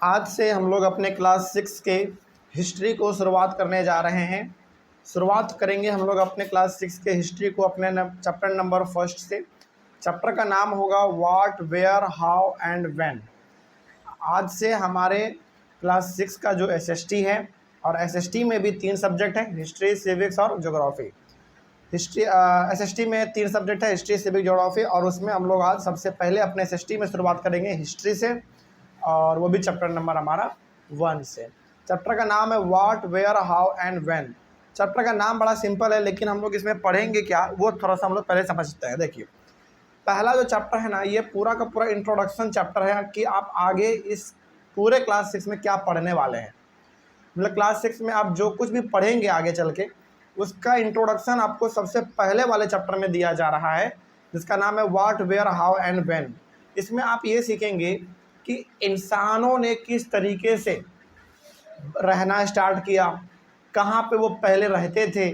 आज से हम लोग अपने क्लास 6 के हिस्ट्री को शुरुआत करने जा रहे हैं। शुरुआत करेंगे हम लोग अपने क्लास 6 के हिस्ट्री को अपने चैप्टर नंबर फर्स्ट से। चैप्टर का नाम होगा what, where, how and when. आज से हमारे क्लास 6 का जो एसएसटी है, और एसएसटी में भी 3 सब्जेक्ट हैं, हिस्ट्री, सिविक्स और ज्योग्राफी। हिस्ट्री एसएसटी में 3 सब्जेक्ट है, हिस्ट्री, सिविक, ज्योग्राफी, और उसमें हम लोग आज सबसे पहले अपने एसएसटी में शुरुआत करेंगे हिस्ट्री से, और वो भी चैप्टर नंबर हमारा 1 से। चैप्टर का नाम है what, where, how and when. Chapter का नाम बड़ा सिंपल है, लेकिन हम लोग इसमें पढ़ेंगे क्या वो थोड़ा सा हम लोग पहले समझते हैं। देखिए, पहला जो चैप्टर है ना, ये पूरा का पूरा इंट्रोडक्शन चैप्टर है कि आप आगे इस पूरे क्लास 6 में क्या पढ़ने वाले हैं। मतलब क्लास 6 में आप जो कुछ भी पढ़ेंगे आगे चल के, उसका इंट्रोडक्शन आपको सबसे पहले वाले चैप्टर में दिया जा रहा है, जिसका नाम है what, where, how and when. इसमें आप ये सीखेंगे कि इंसानों ने किस तरीके से रहना स्टार्ट किया, कहाँ पे वो पहले रहते थे,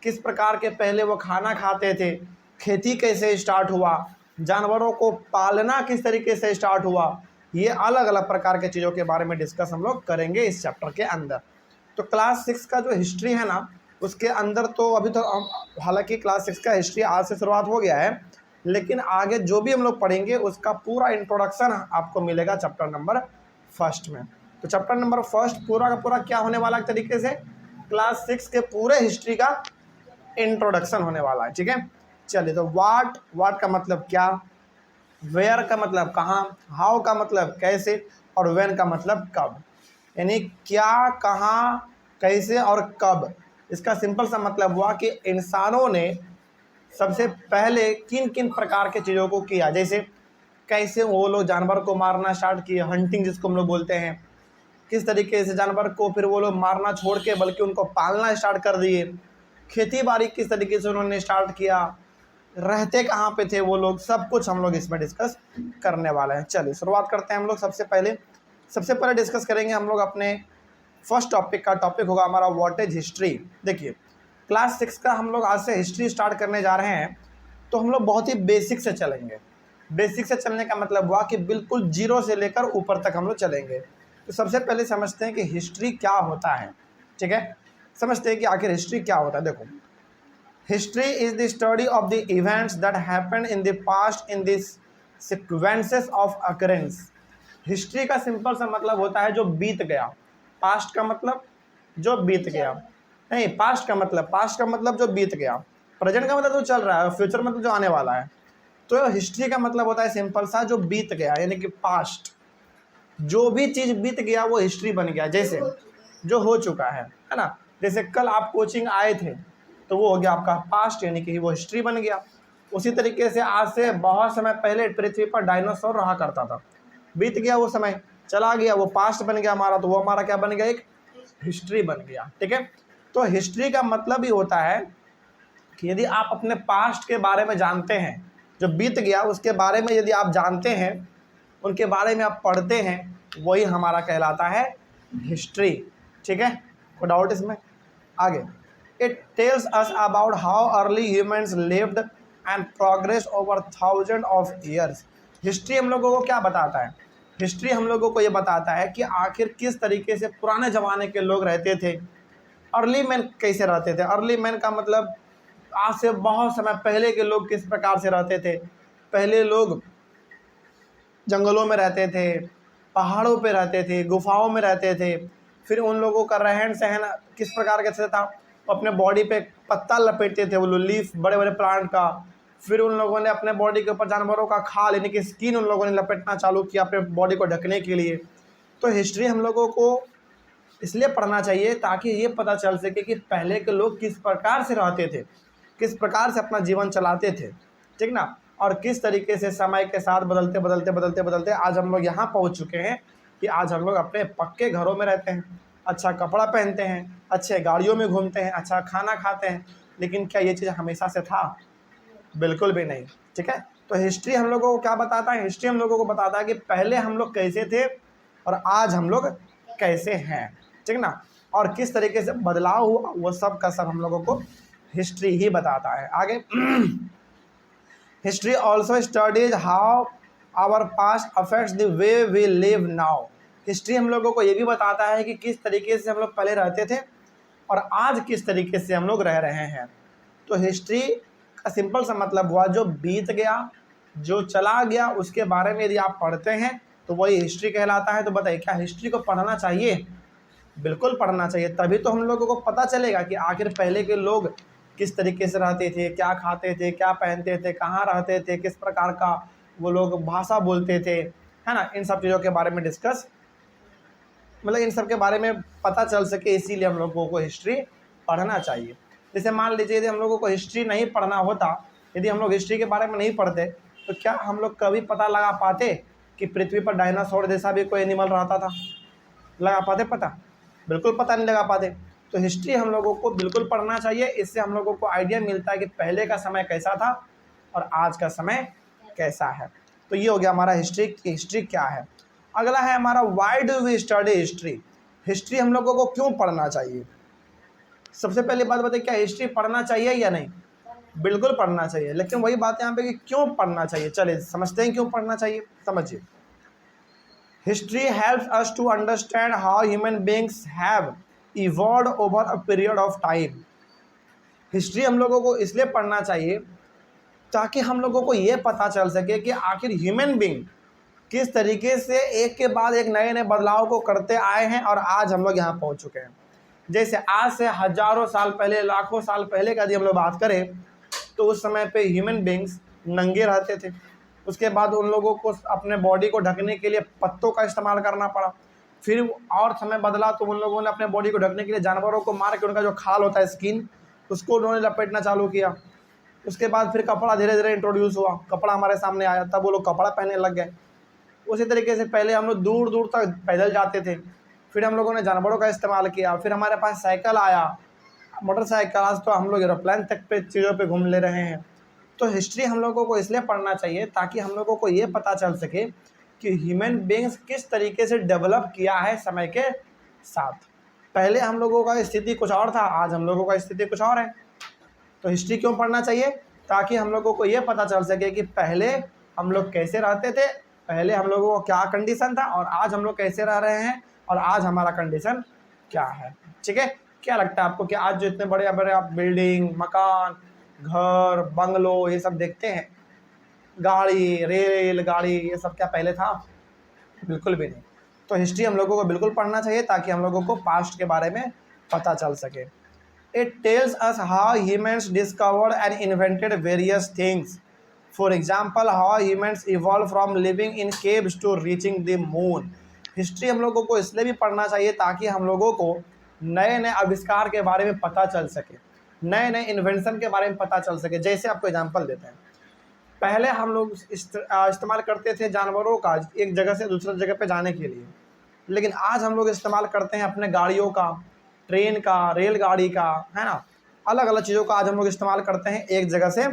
किस प्रकार के पहले वो खाना खाते थे, खेती कैसे स्टार्ट हुआ, जानवरों को पालना किस तरीके से स्टार्ट हुआ। ये अलग अलग प्रकार के चीज़ों के बारे में डिस्कस हम लोग करेंगे इस चैप्टर के अंदर। तो क्लास 6 का जो हिस्ट्री है ना, उसके अंदर तो अभी तो हालांकि क्लास 6 का हिस्ट्री आज से शुरुआत हो गया है, लेकिन आगे जो भी हम लोग पढ़ेंगे उसका पूरा इंट्रोडक्शन आपको मिलेगा चैप्टर नंबर फर्स्ट में। तो चैप्टर नंबर फर्स्ट पूरा का पूरा क्या होने वाला है, तरीके से क्लास 6 के पूरे हिस्ट्री का इंट्रोडक्शन होने वाला है। ठीक है, चलिए। तो वाट का मतलब क्या, वेयर का मतलब कहाँ, हाउ का मतलब कैसे, और व्हेन का मतलब कब। यानी क्या, कहाँ, कैसे और कब। इसका सिंपल सा मतलब हुआ कि इंसानों ने सबसे पहले किन किन प्रकार के चीज़ों को किया। जैसे कैसे वो लोग जानवर को मारना स्टार्ट किए, हंटिंग जिसको हम लोग बोलते हैं। किस तरीके से जानवर को फिर वो लोग मारना छोड़ के बल्कि उनको पालना स्टार्ट कर दिए। खेती बाड़ी किस तरीके से उन्होंने स्टार्ट किया, रहते कहाँ पे थे वो लोग, सब कुछ हम लोग इसमें डिस्कस करने वाले हैं। चलिए शुरुआत करते हैं हम लोग। सबसे पहले डिस्कस करेंगे हम लोग अपने फर्स्ट टॉपिक का। टॉपिक होगा हमारा व्हाट इज हिस्ट्री। देखिए, क्लास 6 का हम लोग आज से हिस्ट्री स्टार्ट करने जा रहे हैं, तो हम लोग बहुत ही बेसिक से चलेंगे। बेसिक से चलने का मतलब हुआ कि बिल्कुल जीरो से लेकर ऊपर तक हम लोग चलेंगे। तो सबसे पहले समझते हैं कि हिस्ट्री क्या होता है। ठीक है, समझते हैं कि आखिर हिस्ट्री क्या होता है। देखो, history is the study of the events that happen in the past in this sequences of occurrence. History का सिंपल सा मतलब होता है जो बीत गया। पास्ट का मतलब जो बीत गया, नहीं, पास्ट का मतलब जो बीत गया। प्रेजेंट का मतलब जो चल रहा है, फ्यूचर मतलब जो आने वाला है। तो हिस्ट्री का मतलब होता है सिंपल सा जो बीत गया, यानी कि पास्ट। जो भी चीज़ बीत गया वो हिस्ट्री बन गया। जैसे जो हो चुका है ना, जैसे कल आप कोचिंग आए थे तो वो हो गया आपका पास्ट, यानी कि वो हिस्ट्री बन गया। उसी तरीके से आज से बहुत समय पहले पृथ्वी पर डायनासोर रहा करता था, बीत गया वो समय, चला गया, वो पास्ट बन गया हमारा, तो वो हमारा क्या बन गया, एक हिस्ट्री बन गया। ठीक है, तो हिस्ट्री का मतलब ही होता है कि यदि आप अपने पास्ट के बारे में जानते हैं, जो बीत गया उसके बारे में यदि आप जानते हैं, उनके बारे में आप पढ़ते हैं, वही हमारा कहलाता है हिस्ट्री। ठीक है, कोई डाउट इसमें? आगे, it tells us about how early humans lived and progress over thousand of years. History हम लोगों को क्या बताता है? हिस्ट्री हम लोगों को ये बताता है कि आखिर किस तरीके से पुराने ज़माने के लोग रहते थे, अर्ली मैन कैसे रहते थे। अर्ली मैन का मतलब आज से बहुत समय पहले के लोग किस प्रकार से रहते थे। पहले लोग जंगलों में रहते थे, पहाड़ों पे रहते थे, गुफाओं में रहते थे। फिर उन लोगों का रहन सहन किस प्रकार का था, अपने बॉडी पे पत्ता लपेटते थे, वो लीफ बड़े बड़े प्लांट का। फिर उन लोगों ने अपने बॉडी के ऊपर जानवरों का खाल, यानी कि स्किन उन लोगों ने लपेटना चालू किया अपने बॉडी को ढकने के लिए। तो हिस्ट्री हम लोगों को इसलिए पढ़ना चाहिए ताकि ये पता चल सके कि पहले के लोग किस प्रकार से रहते थे, किस प्रकार से अपना जीवन चलाते थे। ठीक ना, और किस तरीके से समय के साथ बदलते बदलते बदलते बदलते आज हम लोग यहाँ पहुँच चुके हैं कि आज हम लोग अपने पक्के घरों में रहते हैं, अच्छा कपड़ा पहनते हैं, अच्छे गाड़ियों में घूमते हैं, अच्छा खाना खाते हैं। लेकिन क्या ये चीज़ हमेशा से था? बिल्कुल भी नहीं। ठीक है, तो हिस्ट्री हम लोगों को क्या बताता है? हिस्ट्री हम लोगों को बताता है कि पहले हम लोग कैसे थे और आज हम लोग कैसे हैं। ठीक ना, और किस तरीके से बदलाव हुआ, वो सब का सब हम लोगों को हिस्ट्री ही बताता है। आगे, history also studies how our past affects the way we live now. History हम लोगों को ये भी बताता है कि किस तरीके से हम लोग पहले रहते थे और आज किस तरीके से हम लोग रह रहे हैं। तो हिस्ट्री का सिंपल सा मतलब हुआ जो बीत गया, जो चला गया, उसके बारे में यदि आप पढ़ते हैं तो वही हिस्ट्री कहलाता है। तो बताइए, क्या हिस्ट्री को पढ़ना चाहिए? बिल्कुल पढ़ना चाहिए, तभी तो हम लोगों को पता चलेगा कि आखिर पहले के लोग किस तरीके से रहते थे, क्या खाते थे, क्या पहनते थे, कहाँ रहते थे, किस प्रकार का वो लोग भाषा बोलते थे, है ना। इन सब चीज़ों के बारे में डिस्कस, मतलब इन सब के बारे में पता चल सके, इसीलिए हम लोगों को हिस्ट्री पढ़ना चाहिए। जैसे मान लीजिए यदि हम लोगों को हिस्ट्री नहीं पढ़ना होता, यदि हम लोग हिस्ट्री के बारे में नहीं पढ़ते, तो क्या हम लोग कभी पता लगा पाते कि पृथ्वी पर डायनासोर जैसा भी कोई एनिमल रहता था? लगा पाते पता? बिल्कुल पता नहीं लगा पाते। तो हिस्ट्री हम लोगों को बिल्कुल पढ़ना चाहिए, इससे हम लोगों को आइडिया मिलता है कि पहले का समय कैसा था और आज का समय कैसा है। तो ये हो गया हमारा हिस्ट्री की हिस्ट्री क्या है। अगला है हमारा why do we study history. History हम लोगों को क्यों पढ़ना चाहिए? सबसे पहली बात बताइए, क्या हिस्ट्री पढ़ना चाहिए या नहीं? बिल्कुल पढ़ना चाहिए, लेकिन वही बात यहाँ पे कि क्यों पढ़ना चाहिए। चलिए समझते हैं क्यों पढ़ना चाहिए। समझिए, history helps us to understand how human beings have evolved over a period of time. History हम लोगों को इसलिए पढ़ना चाहिए ताकि हम लोगों को ये पता चल सके कि आखिर ह्यूमन बीइंग किस तरीके से एक के बाद एक नए नए बदलाव को करते आए हैं और आज हम लोग यहाँ पहुँच चुके हैं। जैसे आज से हजारों साल पहले, लाखों साल पहले का यदि हम लोग बात करें, तो उस समय पे ह्यूमन बीइंग्स नंगे रहते थे। उसके बाद उन लोगों को अपने बॉडी को ढकने के लिए पत्तों का इस्तेमाल करना पड़ा। फिर और समय बदला तो उन लोगों ने अपने बॉडी को ढकने के लिए जानवरों को मार के उनका जो खाल होता है, स्किन, उसको उन्होंने लपेटना चालू किया। उसके बाद फिर कपड़ा धीरे धीरे इंट्रोड्यूस हुआ, कपड़ा हमारे सामने आया, तब वो लोग कपड़ा पहनने लग गए। उसी तरीके से पहले हम लोग दूर दूर तक पैदल जाते थे, फिर हम लोगों ने जानवरों का इस्तेमाल किया, फिर हमारे पास साइकिल आया, मोटरसाइकिल, आज तो हम लोग एरोप्लेन तक पे चीज़ों पे घूम ले रहे हैं। तो हिस्ट्री हम लोगों को इसलिए पढ़ना चाहिए ताकि हम लोगों को ये पता चल सके कि ह्यूमन बीइंग्स किस तरीके से डेवलप किया है समय के साथ। पहले हम लोगों का स्थिति कुछ और था, आज हम लोगों का स्थिति कुछ और है। तो हिस्ट्री क्यों पढ़ना चाहिए? ताकि हम लोगों को ये पता चल सके कि पहले हम लोग कैसे रहते थे, पहले हम लोगों को क्या कंडीशन था और आज हम लोग कैसे रह रहे हैं और आज हमारा कंडीशन क्या है। ठीक है, क्या लगता है आपको कि आज जो इतने बड़े बड़े आप बिल्डिंग, मकान, घर, बंगलो, ये सब देखते हैं, गाड़ी, रेल गाड़ी, ये सब क्या पहले था? बिल्कुल भी नहीं। तो हिस्ट्री हम लोगों को बिल्कुल पढ़ना चाहिए ताकि हम लोगों को पास्ट के बारे में पता चल सके। It tells us how humans discovered and invented various things. For example, how humans evolved from living in caves to reaching the moon. History हम लोगों को इसलिए भी पढ़ना चाहिए ताकि हम लोगों को नए नए आविष्कार के बारे में पता चल सके, नए नए इन्वेंशन के बारे में पता चल सके। जैसे आपको एग्जांपल देते हैं, पहले हम लोग इस्तेमाल करते थे जानवरों का एक जगह से दूसरी जगह पे जाने के लिए, लेकिन आज हम लोग इस्तेमाल करते हैं अपने गाड़ियों का, ट्रेन का, रेलगाड़ी का, है ना। अलग अलग चीज़ों का आज हम लोग इस्तेमाल करते हैं एक जगह से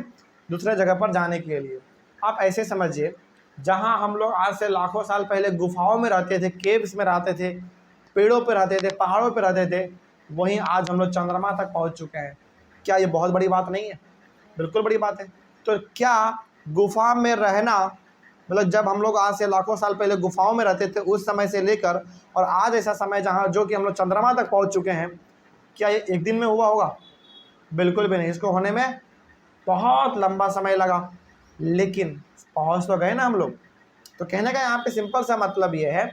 दूसरे जगह पर जाने के लिए। आप ऐसे समझिए, जहां हम लोग आज से लाखों साल पहले गुफाओं में रहते थे, केव्स में रहते थे, पेड़ों पर रहते थे, पहाड़ों पर रहते थे, वहीं आज हम लोग चंद्रमा तक पहुंच चुके हैं। क्या ये बहुत बड़ी बात नहीं है? बिल्कुल बड़ी बात है। तो क्या गुफा में रहना, मतलब जब हम लोग आज से लाखों साल पहले गुफाओं में रहते थे, उस समय से लेकर और आज ऐसा समय जहाँ जो कि हम लोग चंद्रमा तक पहुँच चुके हैं, क्या ये एक दिन में हुआ होगा? बिल्कुल भी नहीं। इसको होने में बहुत लंबा समय लगा, लेकिन पहुँच तो गए ना हम लोग। तो कहने का यहाँ पे सिंपल सा मतलब ये है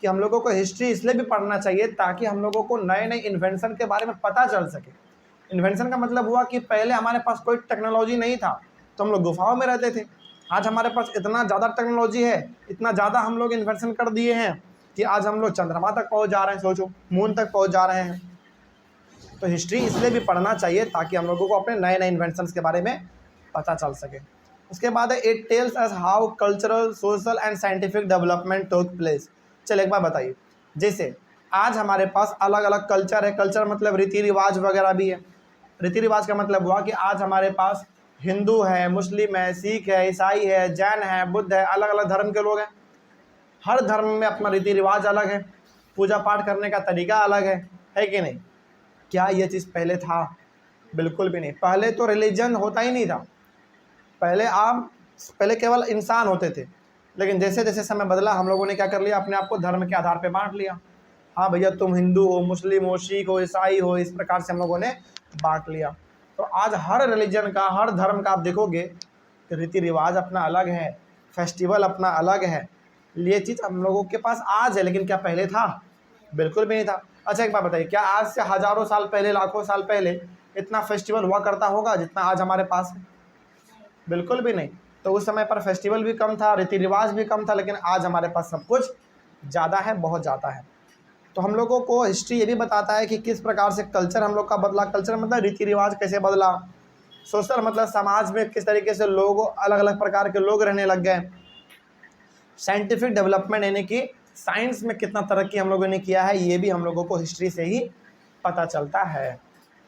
कि हम लोगों को हिस्ट्री इसलिए भी पढ़ना चाहिए ताकि हम लोगों को नए नए इन्वेंशन के बारे में पता चल सके। इन्वेंशन का मतलब हुआ कि पहले हमारे पास कोई टेक्नोलॉजी नहीं था, तो हम लोग गुफाओं में रहते थे। आज हमारे पास इतना ज़्यादा टेक्नोलॉजी है, इतना ज़्यादा हम लोग इन्वेंशन कर दिए हैं कि आज हम लोग चंद्रमा तक पहुंच जा रहे हैं, सोचो मून तक पहुंच जा रहे हैं। तो हिस्ट्री इसलिए भी पढ़ना चाहिए ताकि हम लोगों को अपने नए नए इन्वेंशंस के बारे में पता चल सके। उसके बाद है it tells us how cultural, social and scientific development took place. चलिए एक बार बताइए, जैसे आज हमारे पास अलग अलग कल्चर है, कल्चर मतलब रीति रिवाज वगैरह भी है। रीति रिवाज का मतलब हुआ कि आज हमारे पास हिंदू है, मुस्लिम है, सिख है, ईसाई है, जैन है, बुद्ध है, अलग अलग धर्म के लोग हैं। हर धर्म में अपना रीति रिवाज अलग है, पूजा पाठ करने का तरीका अलग है कि नहीं? क्या ये चीज़ पहले था? बिल्कुल भी नहीं। पहले तो रिलीजन होता ही नहीं था। पहले केवल इंसान होते थे, लेकिन जैसे जैसे समय बदला हम लोगों ने क्या कर लिया, अपने आप को धर्म के आधार पे बांट लिया। हाँ भैया, तुम हिंदू हो, मुस्लिम हो, सिख हो, ईसाई हो, इस प्रकार से हम लोगों ने बांट लिया। तो आज हर रिलीजन का, हर धर्म का आप देखोगे कि रीति रिवाज अपना अलग है, फेस्टिवल अपना अलग है। ये चीज़ हम लोगों के पास आज है, लेकिन क्या पहले था? बिल्कुल भी नहीं था। अच्छा एक बात बताइए, क्या आज से हज़ारों साल पहले, लाखों साल पहले इतना फेस्टिवल हुआ करता होगा जितना आज हमारे पास है? बिल्कुल भी नहीं। तो उस समय पर फेस्टिवल भी कम था, रीति रिवाज भी कम था, लेकिन आज हमारे पास सब कुछ ज़्यादा है, बहुत ज़्यादा है। तो हम लोगों को हिस्ट्री ये भी बताता है कि किस प्रकार से कल्चर हम लोग का बदला। कल्चर मतलब रीति रिवाज कैसे बदला, सोशल मतलब समाज में किस तरीके से लोग, अलग अलग प्रकार के लोग रहने लग गए। साइंटिफिक डेवलपमेंट यानी कि साइंस में कितना तरक्की हम लोगों ने किया है, ये भी हम लोगों को हिस्ट्री से ही पता चलता है।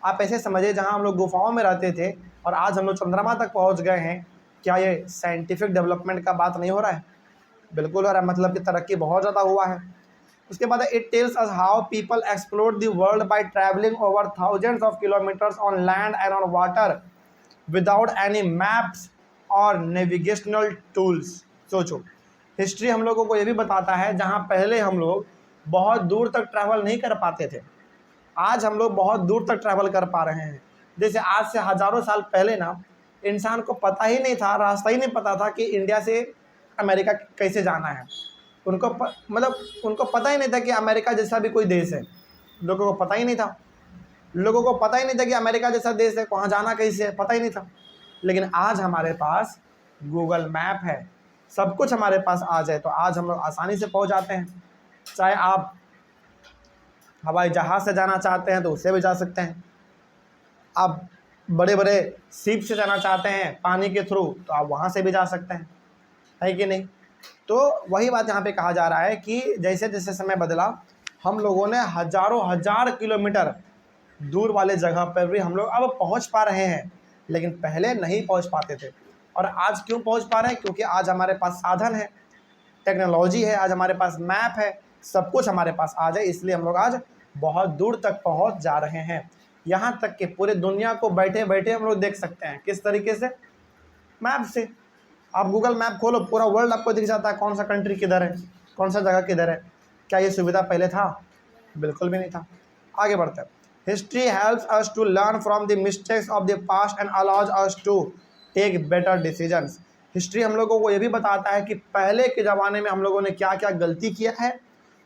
आप ऐसे समझिए, जहाँ हम लोग गुफाओं में रहते थे और आज हम लोग चंद्रमा तक पहुँच गए हैं, क्या ये साइंटिफिक डेवलपमेंट का बात नहीं हो रहा है? बिल्कुल हो रहा है, मतलब कि तरक्की बहुत ज़्यादा हुआ है। उसके बाद it tells us how people explore the world by travelling over thousands of kilometres on land and on water without any maps और नेविगेशनल टूल्स। सोचो, हिस्ट्री हम लोगों को ये भी बताता है, जहाँ पहले हम लोग बहुत दूर तक ट्रैवल नहीं कर पाते थे, आज हम लोग बहुत दूर तक ट्रैवल कर पा रहे हैं। जैसे आज से हज़ारों साल पहले ना, इंसान को पता ही नहीं था, रास्ता ही नहीं पता था कि इंडिया से अमेरिका कैसे जाना है। मतलब उनको पता ही नहीं था कि अमेरिका जैसा भी कोई देश है, लोगों को पता ही नहीं था। लोगों को पता ही नहीं था कि अमेरिका जैसा देश है, वहाँ जाना कैसे है, पता ही नहीं था। लेकिन आज हमारे पास गूगल मैप है, सब कुछ हमारे पास आ जाए तो आज हम लोग आसानी से पहुँच जाते हैं। चाहे आप हवाई जहाज़ से जाना चाहते हैं तो उससे भी जा सकते हैं, आप बड़े बड़े शिप से जाना चाहते हैं पानी के थ्रू तो आप वहाँ से भी जा सकते हैं, है कि नहीं? तो वही बात यहाँ पे कहा जा रहा है कि जैसे जैसे समय बदला, हम लोगों ने हज़ारों हज़ार किलोमीटर दूर वाले जगह पर भी हम लोग अब पहुँच पा रहे हैं, लेकिन पहले नहीं पहुँच पाते थे। और आज क्यों पहुँच पा रहे हैं? क्योंकि आज हमारे पास साधन है, टेक्नोलॉजी है, आज हमारे पास मैप है, सब कुछ हमारे पास आ जाए, इसलिए हम लोग आज बहुत दूर तक पहुँच जा रहे हैं। यहाँ तक कि पूरे दुनिया को बैठे बैठे हम लोग देख सकते हैं। किस तरीके से? मैप से। आप गूगल मैप खोलो, पूरा वर्ल्ड आपको दिख जाता है, कौन सा कंट्री किधर है, कौन सा जगह किधर है। क्या ये सुविधा पहले था? बिल्कुल भी नहीं था। आगे बढ़ते हैं। History helps us to learn from the mistakes of the past and allows us to take better decisions. History हम लोगों को ये भी बताता है कि पहले के ज़माने में हम लोगों ने क्या क्या गलती किया है,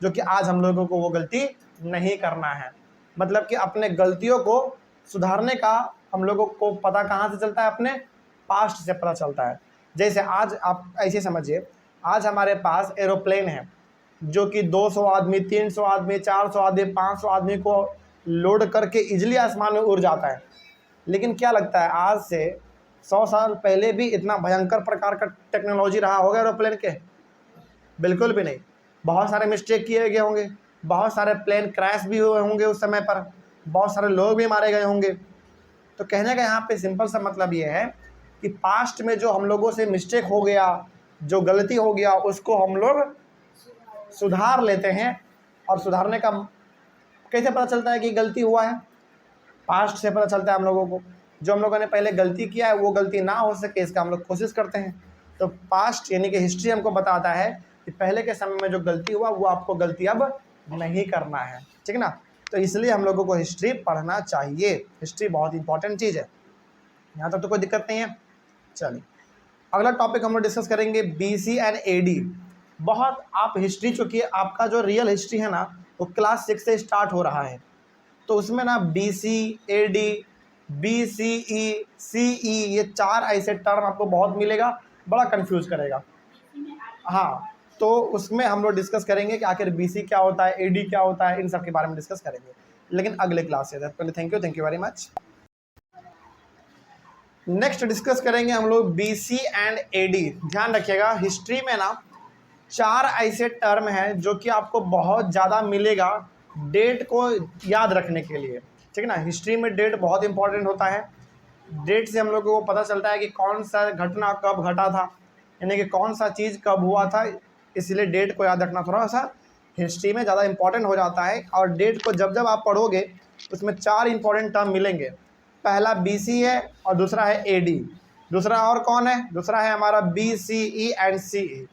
जो कि आज हम लोगों को वो गलती नहीं करना है। मतलब कि अपने गलतियों को सुधारने का हम लोगों को पता कहाँ से चलता है? अपने पास्ट से पता चलता है। जैसे आज आप ऐसे समझिए, आज हमारे पास एरोप्लेन है जो कि 200 आदमी, 300 आदमी, 400 आदमी, 500 आदमी को लोड करके इजली आसमान में उड़ जाता है। लेकिन क्या लगता है, आज से 100 साल पहले भी इतना भयंकर प्रकार का टेक्नोलॉजी रहा होगा एरोप्लेन के? बिल्कुल भी नहीं। बहुत सारे मिस्टेक किए गए होंगे, बहुत सारे प्लेन क्रैश भी हुए होंगे उस समय पर, बहुत सारे लोग भी मारे गए होंगे। तो कहने का यहाँ पे सिंपल सा मतलब ये है कि पास्ट में जो हम लोगों से मिस्टेक हो गया, जो गलती हो गया, उसको हम लोग सुधार लेते हैं। और सुधारने का कैसे पता चलता है कि गलती हुआ है? पास्ट से पता चलता है हम लोगों को। जो हम लोगों ने पहले गलती किया है वो गलती ना हो सके, इसका हम लोग कोशिश करते हैं। तो पास्ट यानी कि हिस्ट्री हमको बताता है कि पहले के समय में जो गलती हुआ वो आपको गलती अब नहीं करना है, ठीक है ना? तो इसलिए हम लोगों को हिस्ट्री पढ़ना चाहिए। हिस्ट्री बहुत इंपॉर्टेंट चीज़ है। यहाँ तक तो कोई दिक्कत नहीं है। चलिए अगला टॉपिक हम लोग डिस्कस करेंगे BC एंड AD। बहुत आप हिस्ट्री, चूँकि आपका जो रियल हिस्ट्री है ना वो क्लास 6 से स्टार्ट हो रहा है, तो उसमें ना BC, AD, BCE, CE ये 4 ऐसे टर्म आपको बहुत मिलेगा, बड़ा कंफ्यूज करेगा। हाँ, तो उसमें हम लोग डिस्कस करेंगे कि आखिर BC क्या होता है, AD क्या होता है, इन सब के बारे में डिस्कस करेंगे, लेकिन अगले क्लास से। पहले thank you very much. Next discuss करेंगे हम लोग BC एंड AD। ध्यान रखिएगा, हिस्ट्री में ना 4 ऐसे टर्म हैं जो कि आपको बहुत ज़्यादा मिलेगा डेट को याद रखने के लिए, ठीक है ना? हिस्ट्री में डेट बहुत इंपॉर्टेंट होता है। डेट से हम लोगों को पता चलता है कि कौन सा घटना कब घटा था, यानी कि कौन सा चीज़ कब हुआ था, इसलिए डेट को याद रखना थोड़ा सा हिस्ट्री में ज़्यादा इंपॉर्टेंट हो जाता है। और डेट को जब जब आप पढ़ोगे उसमें 4 इंपॉर्टेंट टर्म मिलेंगे। पहला BC है और दूसरा है AD, दूसरा और कौन है? दूसरा है हमारा BCE एंड CE।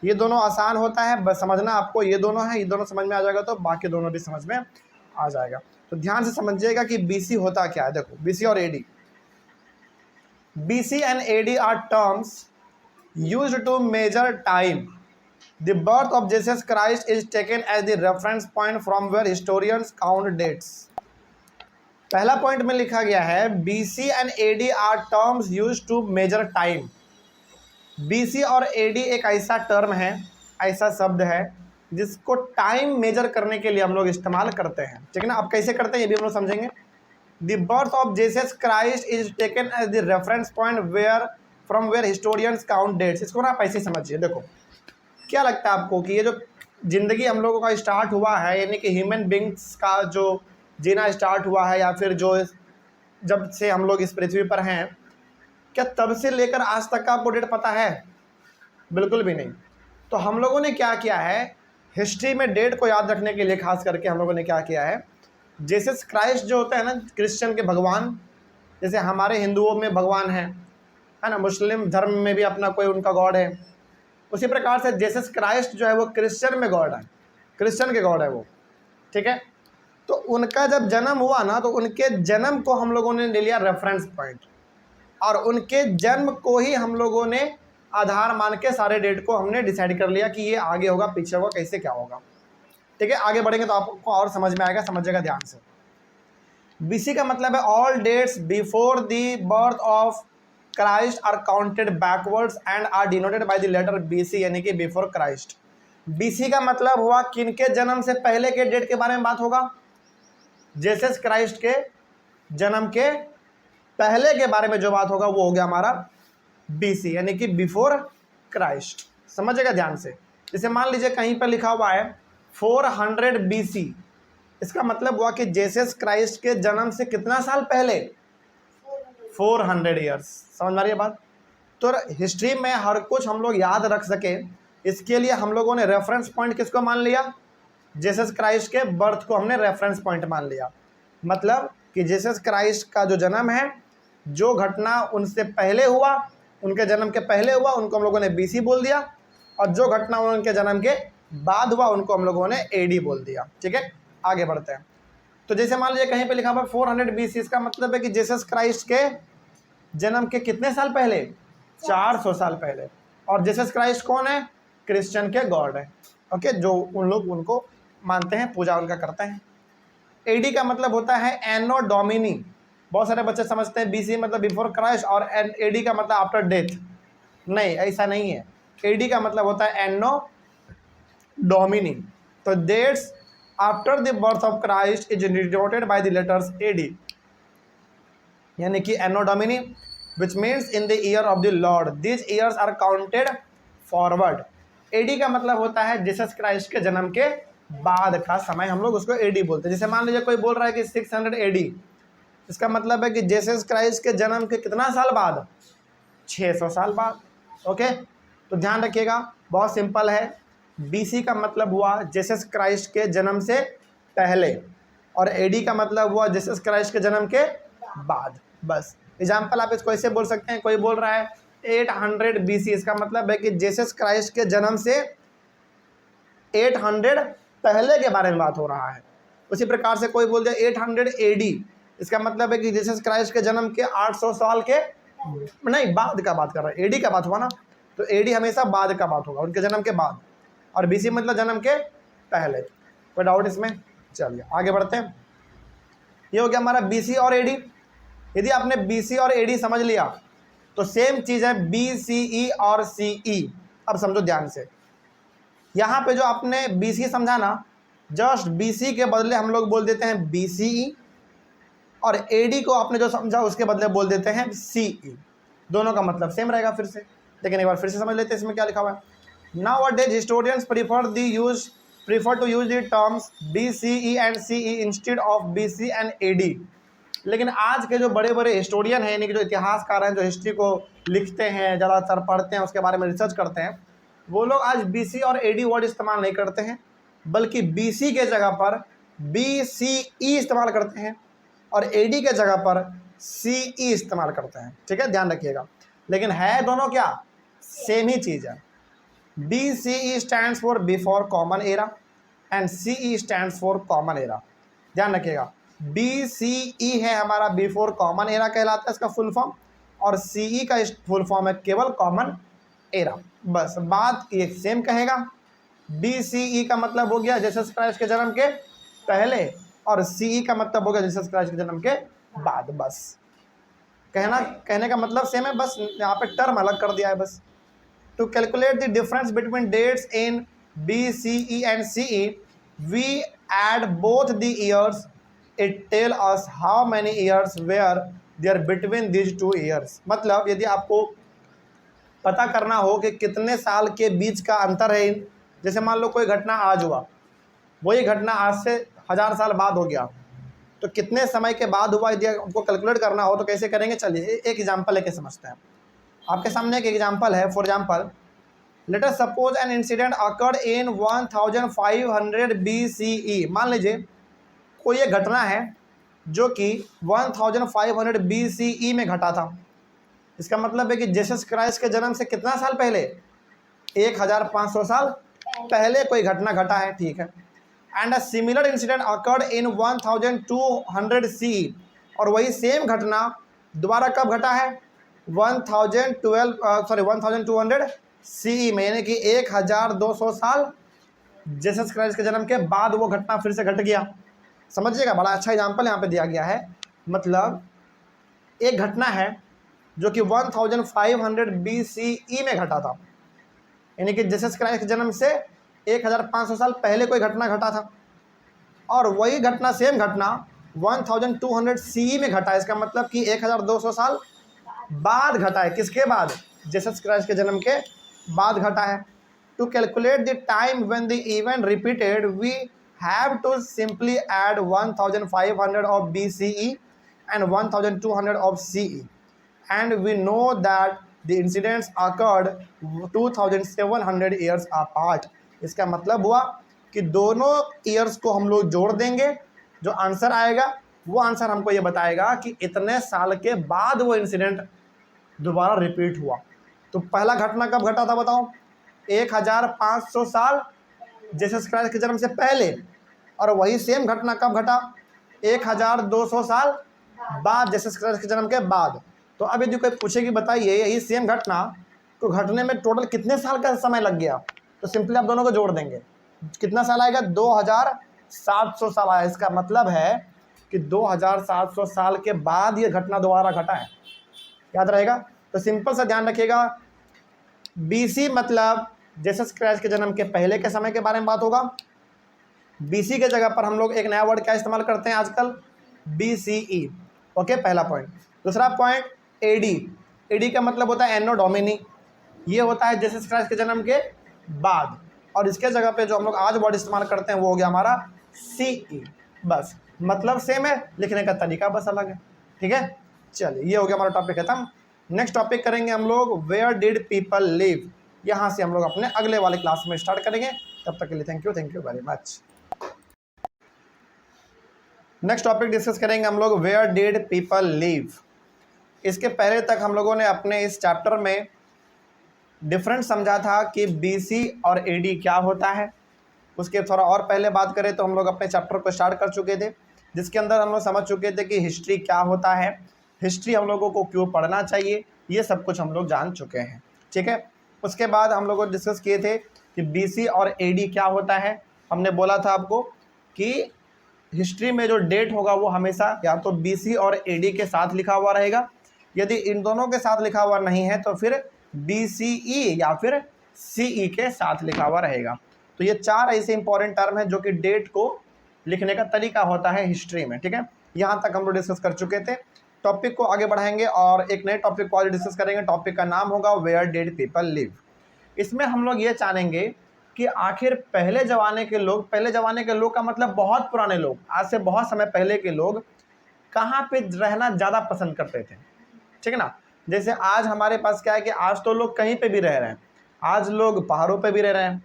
ये दोनों आसान होता है, बस समझना आपको ये दोनों है, ये दोनों समझ में आ जाएगा तो बाकी दोनों भी समझ में आ जाएगा। तो ध्यान से समझिएगा कि BC होता क्या है। देखो BC और AD, BC and AD are terms used to measure time. The birth of Jesus Christ is taken as the reference point from where historians count dates. पहला पॉइंट में लिखा गया है BC and AD are terms used to measure time. BC और AD एक ऐसा term है, ऐसा शब्द है जिसको टाइम मेजर करने के लिए हम लोग इस्तेमाल करते हैं, ठीक है ना। अब कैसे करते हैं ये भी हम लोग समझेंगे। The birth of Jesus Christ is taken as the reference point where from where historians count dates. इसको ना आप ऐसे समझिए। देखो क्या लगता है आपको कि ये जो ज़िंदगी हम लोगों का स्टार्ट हुआ है, यानी कि ह्यूमन बींग्स का जो जीना स्टार्ट हुआ है, या फिर जो जब से हम लोग इस पृथ्वी पर हैं, क्या तब से लेकर आज तक का आपको डेट पता है? बिल्कुल भी नहीं। तो हम लोगों ने क्या किया है, हिस्ट्री में डेट को याद रखने के लिए खास करके हम लोगों ने क्या किया है, जीसस क्राइस्ट जो होता है ना, क्रिश्चियन के भगवान, जैसे हमारे हिंदुओं में भगवान है ना, मुस्लिम धर्म में भी अपना कोई उनका गॉड है, उसी प्रकार से जीसस क्राइस्ट जो है वो क्रिश्चियन में गॉड है, क्रिश्चियन के गॉड है वो, ठीक है। तो उनका जब जन्म हुआ ना, तो उनके जन्म को हम लोगों ने ले लिया रेफरेंस पॉइंट, और उनके जन्म को ही हम लोगों ने आधार मान के सारे डेट को हमने डिसाइड कर लिया कि ये आगे होगा, पीछे होगा, कैसे क्या होगा, ठीक है। आगे बढ़ेंगे तो आपको और समझ में आएगा, समझिएगा ध्यान से। BC का मतलब है all dates before the birth of Christ are counted backwards and are denoted by the letter BC, यानी कि बिफोर क्राइस्ट। BC का मतलब हुआ किनके जन्म से पहले के डेट के बारे में बात होगा, जीसस क्राइस्ट के जन्म के पहले के बारे में जो बात होगा वो हो गया हमारा BC, यानी कि बिफोर क्राइस्ट। समझिएगा ध्यान से। जैसे मान लीजिए कहीं पर लिखा हुआ है 400 BC, इसका मतलब हुआ कि जीसस क्राइस्ट के जन्म से कितना साल पहले, 400 ईयर्स। समझ में आ रही है बात। तो हिस्ट्री में हर कुछ हम लोग याद रख सके, इसके लिए हम लोगों ने रेफरेंस पॉइंट किसको मान लिया, जीसस क्राइस्ट के बर्थ को हमने रेफरेंस पॉइंट मान लिया। मतलब कि जीसस क्राइस्ट का जो जन्म है, जो घटना उनसे पहले हुआ, उनके जन्म के पहले हुआ, उनको हम लोगों ने BC बोल दिया, और जो घटना उनके जन्म के बाद हुआ उनको हम लोगों ने AD बोल दिया, ठीक है। आगे बढ़ते हैं। तो जैसे मान लीजिए कहीं पे लिखा हुआ 400 BC, इसका मतलब है कि जीसस क्राइस्ट के जन्म के कितने साल पहले, 400 साल पहले। और जीसस क्राइस्ट कौन है, क्रिश्चियन के गॉड है, ओके, जो उन लोग उनको मानते हैं, पूजा उनका करते हैं। AD का मतलब होता है एनो डोमिनी। बहुत सारे बच्चे समझते हैं BC मतलब बिफोर क्राइस्ट और AD का मतलब आफ्टर डेथ। नहीं, ऐसा नहीं है। AD का मतलब होता है एनो डोमिनी। तो dates after the birth of Christ is denoted by the letters AD, यानी कि anno domini, which means in the year of the lord. This years are counted forward. AD का मतलब होता है जीसस क्राइस्ट के जन्म के बाद का समय, हम लोग उसको AD बोलते हैं। जैसे मान लीजिए कोई बोल रहा है कि 600 AD, इसका मतलब है कि जीसस क्राइस्ट के जन्म के कितना साल बाद, 600 साल बाद, ओके। तो ध्यान रखिएगा, बहुत सिंपल है। BC का मतलब हुआ जीसस क्राइस्ट के जन्म से पहले, और AD का मतलब हुआ जीसस क्राइस्ट के जन्म के बाद। बस एग्जाम्पल आप इसको ऐसे बोल सकते हैं, कोई बोल रहा है 800 BC, इसका मतलब है कि जीसस क्राइस्ट के जन्म से 800 पहले के बारे में बात हो रहा है। उसी प्रकार से कोई बोल दिया 800 AD, इसका मतलब है कि जीसस क्राइस्ट के जन्म के 800 साल के नहीं, बाद का बात कर रहा है। AD का बात हुआ ना, तो AD हमेशा बाद का बात होगा, उनके जन्म के बाद, और BC मतलब जन्म के पहले। कोई डाउट इसमें? चलिए आगे बढ़ते हैं। ये हो गया हमारा BC और AD। यदि आपने BC और AD समझ लिया तो सेम चीज़ है BCE और CE। अब समझो ध्यान से, यहाँ पे जो आपने BC समझा ना, जस्ट BC के बदले हम लोग बोल देते हैं BCE, और AD को आपने जो समझा उसके बदले बोल देते हैं CE। दोनों का मतलब सेम रहेगा फिर से, लेकिन एक बार फिर से समझ लेते हैं इसमें क्या लिखा हुआ है। Nowadays historians prefer to use the terms BCE and CE instead of BC and AD। लेकिन आज के जो बड़े बड़े हिस्टोरियन हैं, यानी कि जो इतिहासकार हैं, जो हिस्ट्री को लिखते हैं, ज़्यादातर पढ़ते हैं, उसके बारे में रिसर्च करते हैं, वो लोग आज BC और AD वर्ड इस्तेमाल नहीं करते हैं, बल्कि BC के जगह पर BCE इस्तेमाल करते हैं, और AD के जगह पर CE इस्तेमाल करते हैं, ठीक है, ध्यान रखिएगा। लेकिन है दोनों क्या, सेम ही चीज़ है। BCE stands for before common era and CE stands for common era. ध्यान रखिएगा, BCE है हमारा बिफोर कॉमन एरा कहलाता है इसका फुल फॉर्म, और CE का फुल फॉर्म है केवल कॉमन एरा। बस बात एक सेम कहेगा। BCE का मतलब हो गया जीसस क्राइस्ट के जन्म के पहले, और CE का मतलब हो गया जीसस क्राइस्ट के जन्म के बाद। बस कहने का मतलब सेम है, बस यहाँ पे टर्म अलग कर दिया है बस। To calculate the difference between dates in BCE and CE we add both the years, it tell us how many years were there between this two years. मतलब यदि आपको पता करना हो कि कितने साल के बीच का अंतर है, जैसे मान लो कोई घटना आज हुआ, वही घटना आज से 1000 साल बाद हो गया, तो कितने समय के बाद हुआ, यदि आपको कैलकुलेट करना हो तो कैसे करेंगे, चलिए एक एग्जांपल लेके समझते हैं। आपके सामने एक एग्जांपल है। For example, let us suppose an incident occurred in 1500 BCE। मान लीजिए कोई एक घटना है जो कि 1500 BCE में घटा था। इसका मतलब है कि जीसस क्राइस्ट के जन्म से कितना साल पहले, 1500 साल पहले कोई घटना घटा है, ठीक है। And a similar incident occurred in 1200 CE, और वही सेम घटना दोबारा कब घटा है, 1200 CE में, यानी कि 1200 साल जीसस क्राइस्ट के जन्म के बाद वो घटना फिर से घट गया। समझिएगा, बड़ा अच्छा एग्जांपल यहाँ पे दिया गया है। मतलब एक घटना है जो कि 1500 BCE में घटा था, यानी कि जीसस क्राइस्ट के जन्म से 1500 साल पहले कोई घटना घटा था, और वही घटना सेम घटना 1200 CE में घटा है। इसका मतलब कि 1200 साल बाद घटा है। किसके बाद, जीसस क्राइस्ट के जन्म के बाद घटा है। To calculate the time when the event repeated we have to simply add 1500 of BCE and 1200 of CE, and we know that the incidents occurred 2700 years apart। इसका मतलब हुआ कि दोनों ईयर्स को हम लोग जोड़ देंगे, जो आंसर आएगा वो आंसर हमको ये बताएगा कि इतने साल के बाद वो इंसिडेंट दोबारा रिपीट हुआ। तो पहला घटना कब घटा था बताओ, 1500 साल जीसस क्राइस्ट के जन्म से पहले, और वही सेम घटना कब घटा, 1200 साल बाद जीसस क्राइस्ट के जन्म के बाद। तो अब यदि कोई पूछे कि बताइए यही सेम घटना को घटने में टोटल कितने साल का समय लग गया, तो सिंपली आप दोनों को जोड़ देंगे। कितना साल आएगा, 2700 साल आया। इसका मतलब है कि 2700 साल के बाद ये घटना दोबारा घटा है। याद रहेगा, तो सिंपल सा ध्यान रखिएगा, BC मतलब जीसस क्राइस्ट के जन्म के पहले के समय के बारे में बात होगा। BC के जगह पर हम लोग एक नया वर्ड क्या इस्तेमाल करते हैं आजकल, BCE। ओके, पहला पॉइंट। दूसरा पॉइंट, AD का मतलब होता है एनो डोमिनी, ये होता है जीसस क्राइस्ट के जन्म के बाद, और इसके जगह पे जो हम लोग आज वर्ड इस्तेमाल करते हैं वो हो गया हमारा CE। बस मतलब सेम है, लिखने का तरीका बस अलग है, ठीक है। चलिए, ये हो गया हमारा टॉपिक खत्म। नेक्स्ट टॉपिक करेंगे हम लोग, वेयर डिड पीपल लिव। यहाँ से हम लोग अपने अगले वाले क्लास में स्टार्ट करेंगे। तब तक के लिए thank you very much. Next topic discuss करेंगे हम लोग, वेयर डिड पीपल लिव। इसके पहले तक हम लोगों ने अपने इस चैप्टर में डिफरेंस समझा था कि BC और AD क्या होता है। उसके थोड़ा और पहले बात करें तो हम लोग अपने चैप्टर को स्टार्ट कर चुके थे, जिसके अंदर हम लोग समझ चुके थे कि हिस्ट्री क्या होता है, हिस्ट्री हम लोगों को क्यों पढ़ना चाहिए, ये सब कुछ हम लोग जान चुके हैं, ठीक है। उसके बाद हम लोग डिस्कस किए थे कि BC और AD क्या होता है। हमने बोला था आपको कि हिस्ट्री में जो डेट होगा वो हमेशा या तो BC और AD के साथ लिखा हुआ रहेगा, यदि इन दोनों के साथ लिखा हुआ नहीं है तो फिर BCE या फिर CE के साथ लिखा हुआ रहेगा। तो ये चार ऐसे इंपॉर्टेंट टर्म हैं जो कि डेट को लिखने का तरीका होता है हिस्ट्री में, ठीक है। यहाँ तक हम लोग डिस्कस कर चुके थे। टॉपिक को आगे बढ़ाएंगे और एक नए टॉपिक को आज डिस्कस करेंगे। टॉपिक का नाम होगा वेयर डिड पीपल लिव। इसमें हम लोग ये जानेंगे कि आखिर पहले ज़माने के लोग का मतलब बहुत पुराने लोग, आज से बहुत समय पहले के लोग कहाँ पे रहना ज़्यादा पसंद करते थे, ठीक है ना। जैसे आज हमारे पास क्या है कि आज तो लोग कहीं पे भी रह रहे हैं, आज लोग पहाड़ों पे भी रह रहे हैं,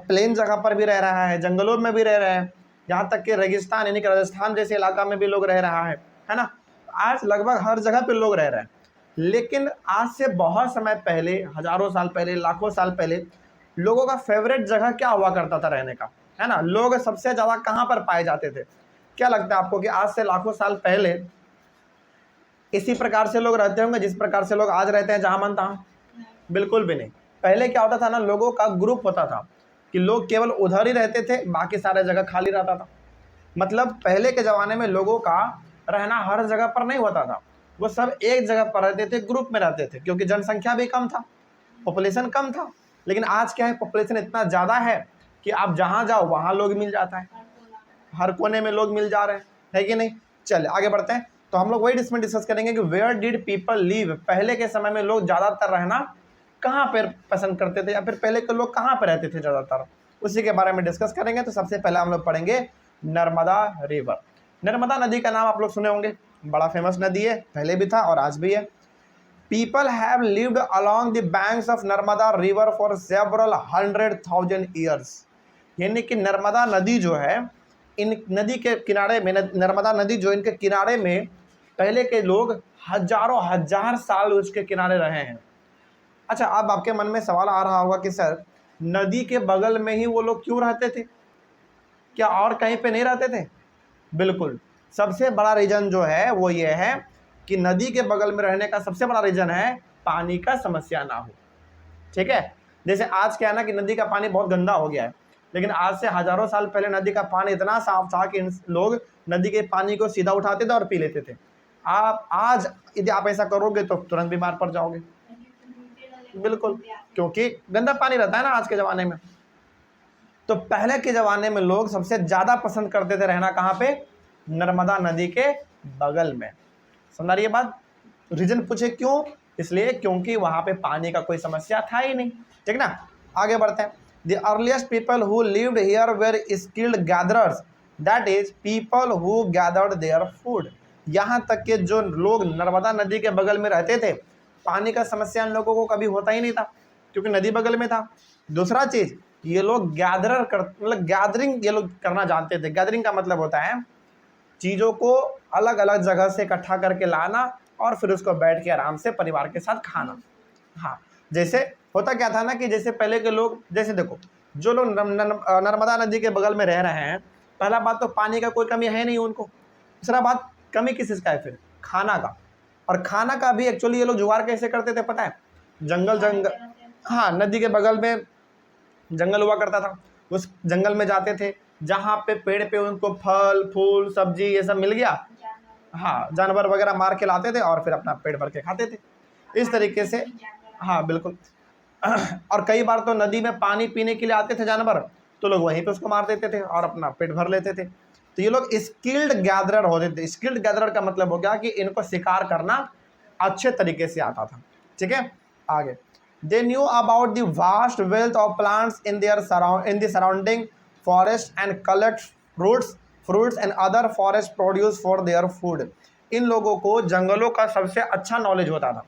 प्लेन जगह पर भी रह रहा है, जंगलों में भी रह रहे हैं, यहाँ तक कि रेगिस्तान यानी कि राजस्थान जैसे इलाका में भी लोग रह रहा है ना। आज लगभग हर जगह पे लोग रह रहे हैं। लेकिन आज से बहुत समय पहले, हजारों साल पहले, लाखों साल पहले, लोगों का फेवरेट जगह क्या हुआ करता था रहने का, है ना? लोग सबसे ज़्यादा कहाँ पर पाए जाते थे? क्या लगता है आपको कि आज से लाखों साल पहले इसी प्रकार से लोग रहते होंगे जिस प्रकार से लोग आज रहते हैं, जहाँ मन तहाँ? बिल्कुल भी नहीं। पहले क्या होता था ना, लोगों का ग्रुप होता था कि लोग केवल उधर ही रहते थे, बाकी सारे जगह खाली रहता था। मतलब पहले के ज़माने में लोगों का रहना हर जगह पर नहीं होता था, वो सब एक जगह पर रहते थे, ग्रुप में रहते थे, क्योंकि जनसंख्या भी कम था, पॉपुलेशन कम था। लेकिन आज क्या है, पॉपुलेशन इतना ज़्यादा है कि आप जहाँ जाओ वहाँ लोग मिल जाता है, हर कोने में लोग मिल जा रहे हैं, है कि नहीं? चलिए आगे बढ़ते हैं। तो हम लोग वही इसमें डिस्कस करेंगे कि वेयर डिड पीपल लिव, पहले के समय में लोग ज़्यादातर रहना कहाँ पर पसंद करते थे, या फिर पहले के लोग कहाँ पर रहते थे ज़्यादातर, उसी के बारे में डिस्कस करेंगे। तो सबसे पहले हम लोग पढ़ेंगे नर्मदा रिवर। नर्मदा नदी का नाम आप लोग सुने होंगे, बड़ा फेमस नदी है, पहले भी था और आज भी है। People have lived along the banks of Narmada river for several 100,000 years. यानी कि नर्मदा नदी जो है, इन नदी के किनारे में, नर्मदा नदी जो इनके किनारे में पहले के लोग हजारों हजार साल उसके किनारे रहे हैं। अच्छा, अब आपके मन में सवाल आ रहा होगा कि सर नदी के बगल में ही वो लोग क्यों रहते थे, क्या और कहीं पे नहीं रहते थे? बिल्कुल, सबसे बड़ा रीज़न जो है वो ये है कि नदी के बगल में रहने का सबसे बड़ा रीज़न है पानी का समस्या ना हो। ठीक है, जैसे आज क्या है ना कि नदी का पानी बहुत गंदा हो गया है, लेकिन आज से हजारों साल पहले नदी का पानी इतना साफ था कि लोग नदी के पानी को सीधा उठाते थे और पी लेते थे। आप आज यदि आप ऐसा करोगे तो तुरंत बीमार पड़ जाओगे। बिल्कुल, क्योंकि गंदा पानी रहता है ना आज के ज़माने में। तो पहले के ज़माने में लोग सबसे ज़्यादा पसंद करते थे रहना कहाँ पे? नर्मदा नदी के बगल में। समझ रही है बात? रीजन पूछे क्यों? इसलिए क्योंकि वहाँ पे पानी का कोई समस्या था ही नहीं। ठीक ना, आगे बढ़ते हैं। The earliest people who lived here were skilled gatherers, that is people who gathered their food. यहाँ तक के जो लोग नर्मदा नदी के बगल में रहते थे, पानी का समस्या इन लोगों को कभी होता ही नहीं था, क्योंकि नदी बगल में था। दूसरा चीज, ये लोग मतलब गैदरिंग ये लोग करना जानते थे। गैदरिंग का मतलब होता है चीज़ों को अलग अलग जगह से इकट्ठा करके लाना और फिर उसको बैठ के आराम से परिवार के साथ खाना। हाँ, जैसे होता क्या था ना कि जैसे पहले के लोग, जैसे देखो जो लोग नर्मदा नदी के बगल में रह रहे हैं, पहला बात तो पानी का कोई कमी है नहीं उनको। दूसरा बात, कमी किस चीज़ का है? फिर खाना का। और खाना का भी एक्चुअली ये लोग जुगाड़ कैसे करते थे पता है? जंगल, हाँ, नदी के बगल में जंगल हुआ करता था, उस जंगल में जाते थे जहाँ पे पेड़ पे उनको फल फूल सब्जी ये सब मिल गया, हाँ, जानवर वगैरह मार के लाते थे और फिर अपना पेट भर के खाते थे इस तरीके से। हाँ बिल्कुल। और कई बार तो नदी में पानी पीने के लिए आते थे जानवर, तो लोग वहीं पे उसको मार देते थे और अपना पेट भर लेते थे। तो ये लोग स्किल्ड गैदरर होते थे। स्किल्ड गैदरर का मतलब हो गया कि इनको शिकार करना अच्छे तरीके से आता था। ठीक है, आगे। They knew about the vast wealth of plants in the surrounding forest and collect fruits and other forest produce for their food. इन लोगों को जंगलों का सबसे अच्छा नॉलेज होता था।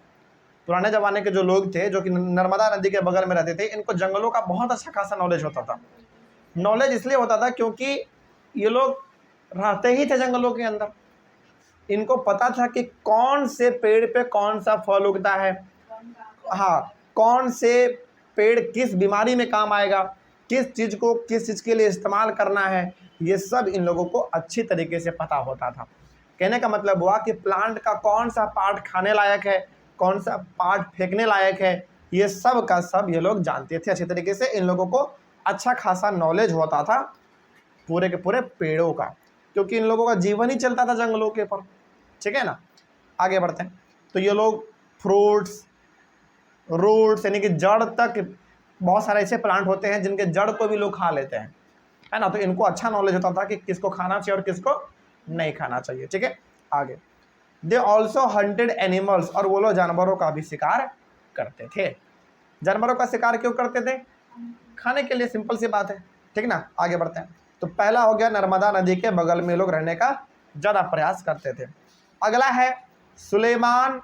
पुराने ज़माने के जो लोग थे जो कि नर्मदा नदी के बगल में रहते थे, इनको जंगलों का बहुत अच्छा खासा नॉलेज होता था। नॉलेज इसलिए होता था क्योंकि ये लोग रहते ही थे जंगलों के अंदर। इनको पता था कि कौन से पेड़ पे कौन सा फल उगता है, हाँ, कौन से पेड़ किस बीमारी में काम आएगा, किस चीज़ को किस चीज़ के लिए इस्तेमाल करना है, ये सब इन लोगों को अच्छी तरीके से पता होता था। कहने का मतलब हुआ कि प्लांट का कौन सा पार्ट खाने लायक है, कौन सा पार्ट फेंकने लायक है, ये सब का सब ये लोग जानते थे अच्छी तरीके से। इन लोगों को अच्छा खासा नॉलेज होता था पूरे के पूरे पेड़ों का, क्योंकि इन लोगों का जीवन ही चलता था जंगलों के ऊपर। ठीक है ना, आगे बढ़ते हैं। तो ये लोग फ्रूट्स, रूट्स यानी कि जड़ तक, बहुत सारे ऐसे प्लांट होते हैं जिनके जड़ को भी लोग खा लेते हैं, है ना। तो इनको अच्छा नॉलेज होता था कि किसको खाना चाहिए और किसको नहीं खाना चाहिए। ठीक है, आगे। दे ऑल्सो हंटेड एनिमल्स, और वो लोग जानवरों का भी शिकार करते थे। जानवरों का शिकार क्यों करते थे? खाने के लिए, सिंपल सी बात है। ठीक ना, आगे बढ़ते हैं। तो पहला हो गया नर्मदा नदी के बगल में लोग रहने का ज़्यादा प्रयास करते थे। अगला है Sulaiman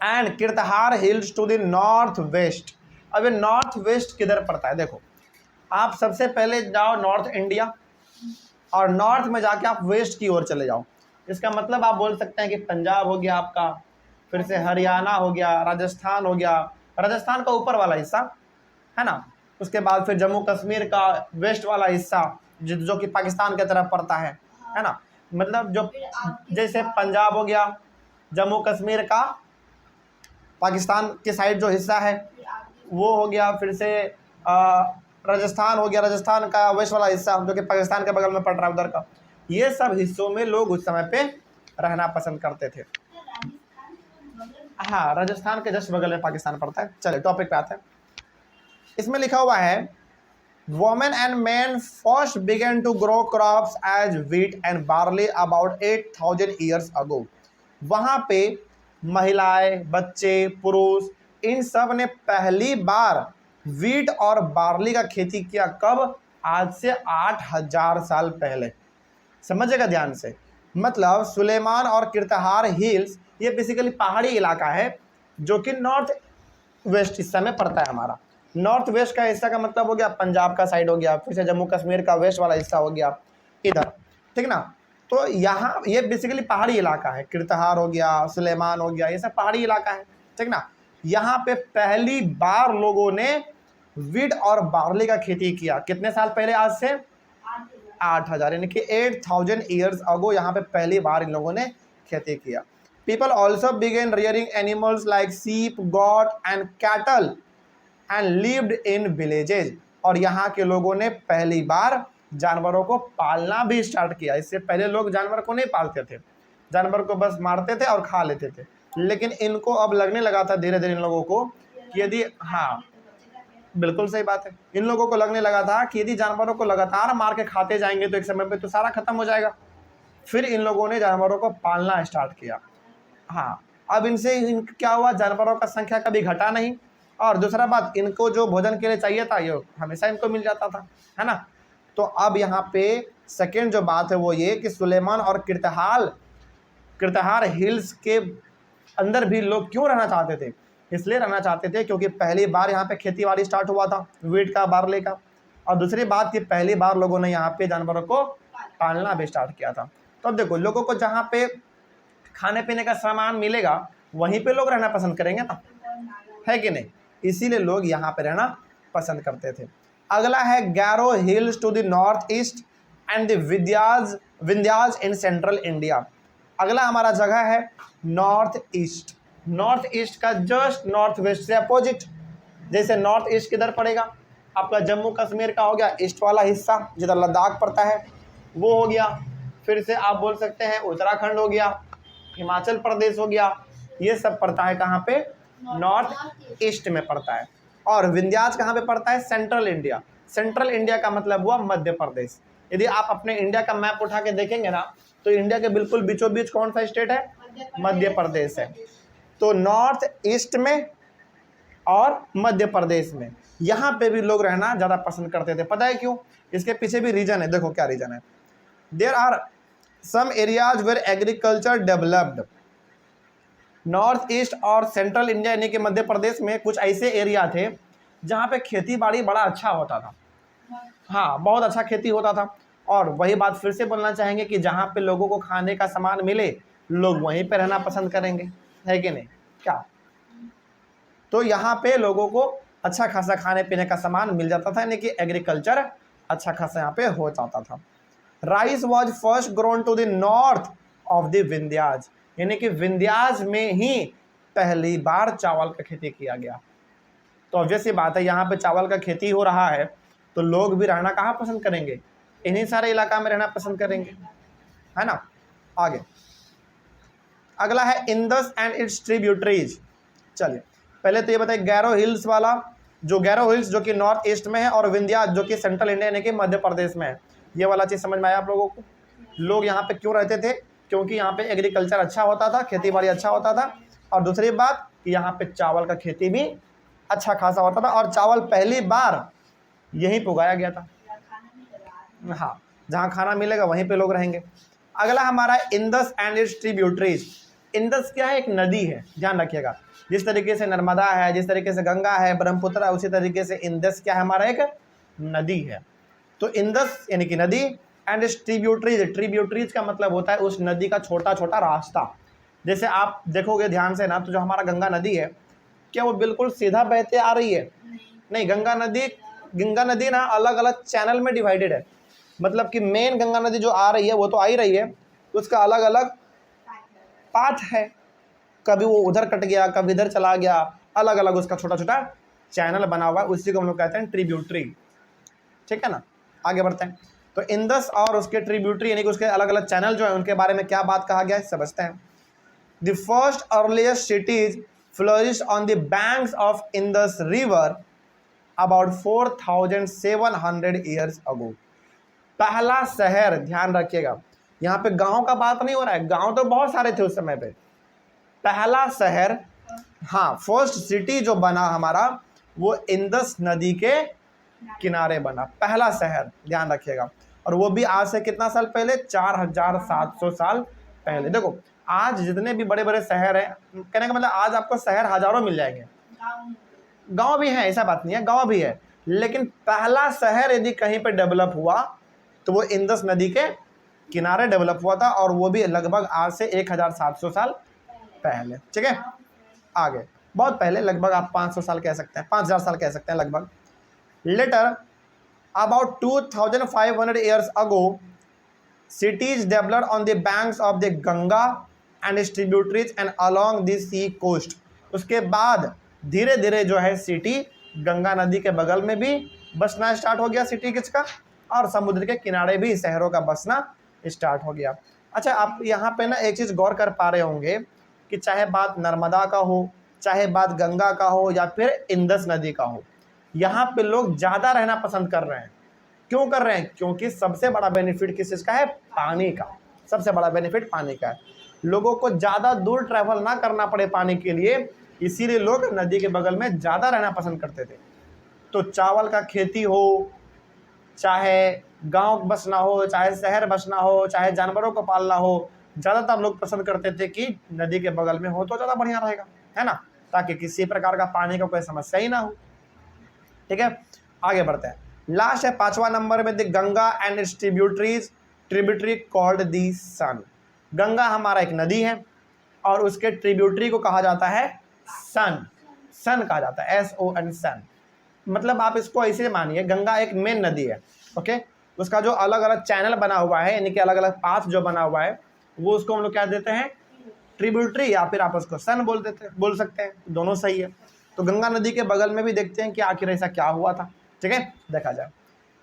and Kirthar hills to the north west. अब ये नॉर्थ वेस्ट किधर पड़ता है? देखो, आप सबसे पहले जाओ नॉर्थ इंडिया और नॉर्थ में जाके आप वेस्ट की ओर चले जाओ। इसका मतलब आप बोल सकते हैं कि पंजाब हो गया आपका, फिर से हरियाणा हो गया, राजस्थान हो गया, राजस्थान का ऊपर वाला हिस्सा है ना, उसके बाद फिर जम्मू कश्मीर का वेस्ट वाला हिस्सा जो कि पाकिस्तान की तरफ पड़ता है ना, मतलब जो जैसे पंजाब हो गया, जम्मू कश्मीर का पाकिस्तान के साइड जो हिस्सा है वो हो गया, फिर से राजस्थान हो गया, राजस्थान का वेस्ट वाला हिस्सा जो कि पाकिस्तान के बगल में पड़ रहा है उधर का, ये सब हिस्सों में लोग उस समय पे रहना पसंद करते थे। हाँ, राजस्थान के जस्ट बगल में पाकिस्तान पड़ता है। चलिए टॉपिक पे आते हैं। इसमें लिखा हुआ है women and man first began to grow crops as wheat and barley about 8,000 years ago. वहाँ पे महिलाएं, बच्चे, पुरुष, इन सब ने पहली बार व्हीट और बार्ली का खेती किया। कब? आज से 8,000 साल पहले। समझिएगा ध्यान से, मतलब सुलेमान और किरतहार हिल्स ये बेसिकली पहाड़ी इलाका है जो कि नॉर्थ वेस्ट हिस्सा में पड़ता है हमारा। नॉर्थ वेस्ट का हिस्सा का मतलब हो गया पंजाब का साइड हो गया, फिर से जम्मू कश्मीर का वेस्ट वाला हिस्सा हो गया इधर, ठीक ना। तो यहाँ ये बेसिकली पहाड़ी इलाका है, किरतहार हो गया, सुलेमान हो गया, ये सब पहाड़ी इलाका है, ठीक ना। यहाँ पे पहली बार लोगों ने व्हीट और बार्ली का खेती किया। कितने साल पहले? आज से 8,000 यानी कि 8,000 ईयर्स अगो यहाँ पे पहली बार इन लोगों ने खेती किया। People also began rearing animals like sheep, goat and cattle and lived in villages. और यहाँ के लोगों ने पहली बार जानवरों को पालना भी स्टार्ट किया। इससे पहले लोग जानवर को नहीं पालते थे, जानवर को बस मारते थे और खा लेते थे। लेकिन इनको अब लगने लगा था धीरे धीरे इन लोगों को कि यदि, हाँ बिल्कुल सही बात है, इन लोगों को लगने लगा था कि यदि जानवरों को लगातार मार के खाते जाएंगे तो एक समय पे तो सारा खत्म हो जाएगा। फिर इन लोगों ने जानवरों को पालना स्टार्ट किया। हाँ, अब इनसे क्या हुआ, जानवरों का संख्या कभी घटा नहीं, और दूसरा बात, इनको जो भोजन के लिए चाहिए था ये हमेशा इनको मिल जाता था, है ना। तो अब यहाँ पे सेकेंड जो बात है वो ये कि सुलेमान और किरतहार हिल्स के अंदर भी लोग क्यों रहना चाहते थे? इसलिए रहना चाहते थे क्योंकि पहली बार यहाँ पे खेती बाड़ी स्टार्ट हुआ था व्हीट का, बार्ले का, और दूसरी बात कि पहली बार लोगों ने यहाँ पे जानवरों को पालना भी स्टार्ट किया था। तो अब देखो, लोगों को जहाँ पे खाने पीने का सामान मिलेगा वहीं पे लोग रहना पसंद करेंगे ना, है कि नहीं? इसीलिए लोग यहाँ पे रहना पसंद करते थे। अगला है Garo hills to the north east and the Vindhyas in central India. अगला हमारा जगह है नॉर्थ ईस्ट। नॉर्थ ईस्ट का जस्ट नॉर्थ वेस्ट से अपोजिट, जैसे नॉर्थ ईस्ट किधर पड़ेगा आपका, जम्मू कश्मीर का हो गया ईस्ट वाला हिस्सा जिधर लद्दाख पड़ता है वो हो गया, फिर से आप बोल सकते हैं उत्तराखंड हो गया, हिमाचल प्रदेश हो गया, ये सब पड़ता है कहाँ पे? नॉर्थ ईस्ट में पड़ता है। और विंध्याज कहाँ पे पड़ता है? Central India. सेंट्रल इंडिया का मतलब हुआ मध्य प्रदेश। यदि आप अपने इंडिया का मैप उठा के देखेंगे ना तो इंडिया के बिल्कुल बीचों बीच कौन सा स्टेट है? मध्य प्रदेश है। तो नॉर्थ ईस्ट में और मध्य प्रदेश में यहाँ पे भी लोग रहना ज़्यादा पसंद करते थे। पता है क्यों? इसके पीछे भी रीजन है, देखो क्या रीजन है। There are some areas where agriculture developed. North east और सेंट्रल इंडिया यानी कि मध्य प्रदेश में कुछ ऐसे एरिया थे जहाँ पे खेती बाड़ी बड़ा अच्छा होता था। हाँ, बहुत अच्छा खेती होता था। और वही बात फिर से बोलना चाहेंगे कि जहाँ पे लोगों को खाने का सामान मिले लोग वहीं पे रहना पसंद करेंगे, है कि नहीं? क्या? तो यहाँ पे लोगों को अच्छा खासा खाने पीने का सामान मिल जाता था, यानी कि एग्रीकल्चर अच्छा खासा यहाँ पे हो जाता था। Rice was first grown to the north of the Vindhyas, यानी कि विंध्याज में ही पहली बार चावल का खेती किया गया। तो ऑब्वियस सी बात है, यहाँ पे चावल का खेती हो रहा है तो लोग भी रहना कहाँ पसंद करेंगे? इन्हीं सारे इलाका में रहना पसंद करेंगे, है ना। आगे अगला है इंडस एंड इट्स ट्रिब्यूटरीज। चलिए पहले तो ये बताइए, गैरो हिल्स वाला, जो गैरो हिल्स जो कि नॉर्थ ईस्ट में है, और विंध्याज जो कि सेंट्रल इंडिया यानी कि मध्य प्रदेश में है, ये वाला चीज़ समझ में आया आप लोगों को? लोग यहाँ पे क्यों रहते थे? क्योंकि यहाँ पे एग्रीकल्चर अच्छा होता था, खेती बाड़ी अच्छा होता था, और दूसरी बात कि यहाँ पे चावल का खेती भी अच्छा खासा होता था, और चावल पहली बार यहीं पे उगाया गया था। हाँ, जहाँ खाना मिलेगा वहीं पे लोग रहेंगे। अगला हमारा Indus and it's tributaries. Indus क्या है? एक नदी है, ध्यान रखिएगा। जिस तरीके से नर्मदा है, जिस तरीके से गंगा है, ब्रह्मपुत्र है, उसी तरीके से इंडस क्या है? हमारा एक नदी है। तो इंडस यानी कि नदी, एंड इट्स ट्रिब्यूटरीज। ट्रिब्यूटरीज का मतलब होता है उस नदी का छोटा छोटा रास्ता। जैसे आप देखोगे ध्यान से ना, तो जो हमारा गंगा नदी है, क्या वो बिल्कुल सीधा बहते आ रही है? नहीं, गंगा नदी ना अलग अलग चैनल में डिवाइडेड है। मतलब कि मेन गंगा नदी जो आ रही है वो तो आ ही रही है, उसका अलग अलग पाथ है, कभी वो उधर कट गया, कभी इधर चला गया, अलग अलग उसका छोटा छोटा चैनल बना हुआ है, उसी को हम लोग कहते हैं ट्रिब्यूटरी। ठीक है ना, आगे बढ़ते हैं। तो इंदस और उसके ट्रिब्यूटरी यानी कि उसके अलग अलग चैनल जो है, उनके बारे में क्या बात कहा गया है समझते हैं। The first earliest cities flourished on the banks of Indus river about 4700 years ago. पहला शहर, ध्यान रखिएगा, यहाँ पे गांव का बात नहीं हो रहा है, गांव तो बहुत सारे थे उस समय पे। पहला शहर, हाँ, फर्स्ट सिटी जो बना हमारा वो इंदस नदी के किनारे बना, पहला शहर, ध्यान रखिएगा। और वो भी आज से कितना साल पहले? 4700 साल पहले। देखो आज जितने भी बड़े बड़े शहर हैं, कहने का मतलब आज आपको शहर हजारों मिल जाएंगे, गांव भी है, ऐसा बात नहीं है, गांव भी है, लेकिन पहला शहर यदि कहीं पे डेवलप हुआ तो वो इंदस नदी के किनारे डेवलप हुआ था, और वो भी लगभग आज से 1700 साल पहले। ठीक है, आगे बहुत पहले, लगभग आप 500 साल कह सकते हैं, 5000 साल कह सकते हैं लगभग। Later about 2500 years ago cities developed on the banks of the Ganga and its tributaries and along the sea coast। उसके बाद धीरे धीरे जो है सिटी गंगा नदी के बगल में भी बसना स्टार्ट हो गया, सिटी किसका, और समुद्र के किनारे भी शहरों का बसना स्टार्ट हो गया। अच्छा, आप यहाँ पे ना एक चीज़ गौर कर पा रहे होंगे कि चाहे बात नर्मदा का हो, चाहे बात गंगा का हो, या फिर इंदस नदी का हो, यहाँ पे लोग ज़्यादा रहना पसंद कर रहे हैं। क्यों कर रहे हैं? क्योंकि सबसे बड़ा बेनिफिट किस चीज़ का है? पानी का। सबसे बड़ा बेनिफिट पानी का है। लोगों को ज़्यादा दूर ट्रैवल ना करना पड़े पानी के लिए, इसीलिए लोग नदी के बगल में ज़्यादा रहना पसंद करते थे। तो चावल का खेती हो, चाहे गांव बसना हो, चाहे शहर बसना हो, चाहे जानवरों को पालना हो, ज़्यादातर लोग पसंद करते थे कि नदी के बगल में हो तो ज़्यादा बढ़िया रहेगा, है ना, ताकि किसी प्रकार का पानी का कोई समस्या ही ना हो। ठीक है, आगे बढ़ते हैं। लास्ट है 5वां नंबर में, the Ganga and its tributary called the Son. Ganga हमारा एक नदी है और उसके ट्रिब्यूटरी को कहा जाता है सन। सन कहा जाता है, SON, सन। मतलब आप इसको ऐसे मानिए, गंगा एक मेन नदी है, ओके, उसका जो अलग अलग चैनल बना हुआ है, यानी कि अलग अलग पाथ जो बना हुआ है, वो उसको हम लोग क्या देते हैं? ट्रिब्यूटरी, या फिर आप उसको सन बोल सकते हैं, दोनों सही है। तो गंगा नदी के बगल में भी देखते हैं कि आखिर ऐसा क्या हुआ था। ठीक है, देखा जाए।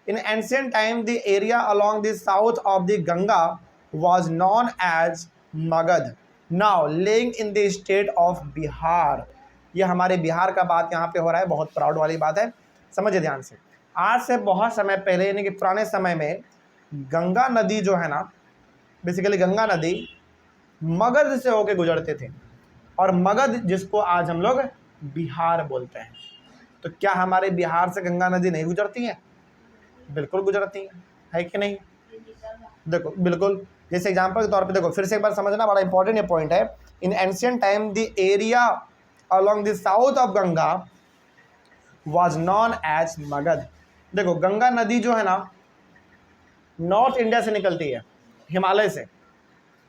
In ancient time the area along the south of the Ganga was known as Magadh, now lying in the state of Bihar. ये हमारे बिहार का बात यहाँ पे हो रहा है, बहुत प्राउड वाली बात है, समझिए ध्यान से। आज से बहुत समय पहले, यानी कि पुराने समय में, गंगा नदी जो है ना, बेसिकली गंगा नदी मगध से होके गुजरते थे, और मगध जिसको आज हम लोग बिहार बोलते हैं। तो क्या हमारे बिहार से गंगा नदी नहीं गुजरती है? बिल्कुल गुजरती है कि नहीं? देखो बिल्कुल, जैसे एग्जांपल के तौर पे देखो, फिर से एक बार समझना, बड़ा इंपॉर्टेंट ये पॉइंट है। In ancient time the area along the south of Ganga was known as Magadh. देखो गंगा नदी जो है ना, नॉर्थ इंडिया से निकलती है, हिमालय से।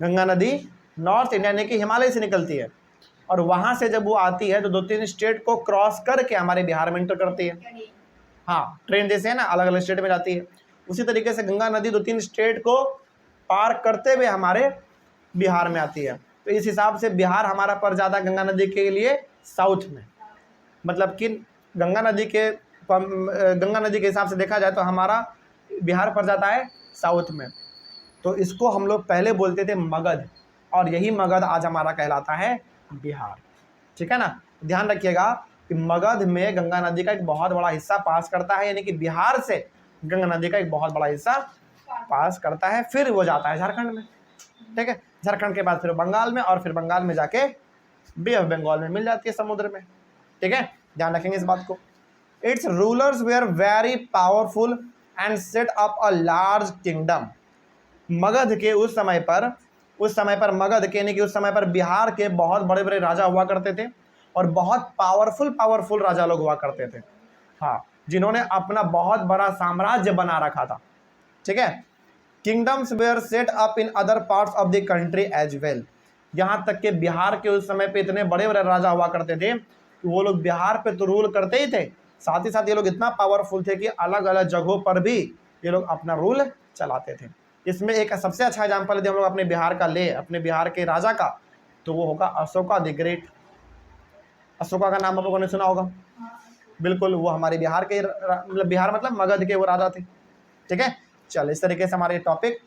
गंगा नदी नॉर्थ इंडिया यानी कि हिमालय से निकलती है, और वहाँ से जब वो आती है तो 2-3 स्टेट को क्रॉस करके हमारे बिहार में एंटर करती है। हाँ, ट्रेन जैसे है ना, अलग अलग स्टेट में जाती है, उसी तरीके से गंगा नदी 2-3 स्टेट को पार करते हुए हमारे बिहार में आती है। तो इस हिसाब से बिहार हमारा पड़ जाता है गंगा नदी के लिए साउथ में। मतलब कि गंगा नदी के हिसाब से देखा जाए तो हमारा बिहार पड़ जाता है साउथ में। तो इसको हम लोग पहले बोलते थे मगध, और यही मगध आज हमारा कहलाता है बिहार। ठीक है ना, ध्यान रखिएगा कि मगध में गंगा नदी का एक बहुत बड़ा हिस्सा पास करता है, यानी कि बिहार से गंगा नदी का एक बहुत बड़ा हिस्सा पास करता है, फिर वो जाता है झारखंड में। ठीक है, झारखंड के बाद फिर बंगाल में, और फिर बंगाल में जाके बे ऑफ बंगाल में मिल जाती है समुद्र में। ठीक है, ध्यान रखेंगे इस बात को। Its rulers were very powerful and set up a large kingdom. Magadha के उस समय पर मगध के, यानी कि उस समय पर बिहार के बहुत बड़े बड़े राजा हुआ करते थे, और बहुत पावरफुल राजा लोग हुआ करते थे, हाँ, जिन्होंने अपना बहुत बड़ा साम्राज्य बना रखा था। ठीक है, kingdoms were set up in other parts of the country as well. यहाँ तक कि बिहार के उस समय पे इतने बड़े बड़े राजा हुआ करते थे कि वो लोग बिहार पे तो रूल करते ही थे, साथ ही साथ ये लोग इतना पावरफुल थे कि अलग अलग जगहों पर भी ये लोग अपना रूल चलाते थे। इसमें एक सबसे अच्छा एग्जाम्पल यदि हम लोग अपने बिहार का ले, अपने बिहार के राजा का, तो वो होगा अशोका द ग्रेट। अशोका का नाम आप लोगों ने सुना होगा, बिल्कुल, वो हमारे बिहार के मतलब बिहार मतलब मगध के वो राजा थे। ठीक है, चल इस तरीके से हमारा ये टॉपिक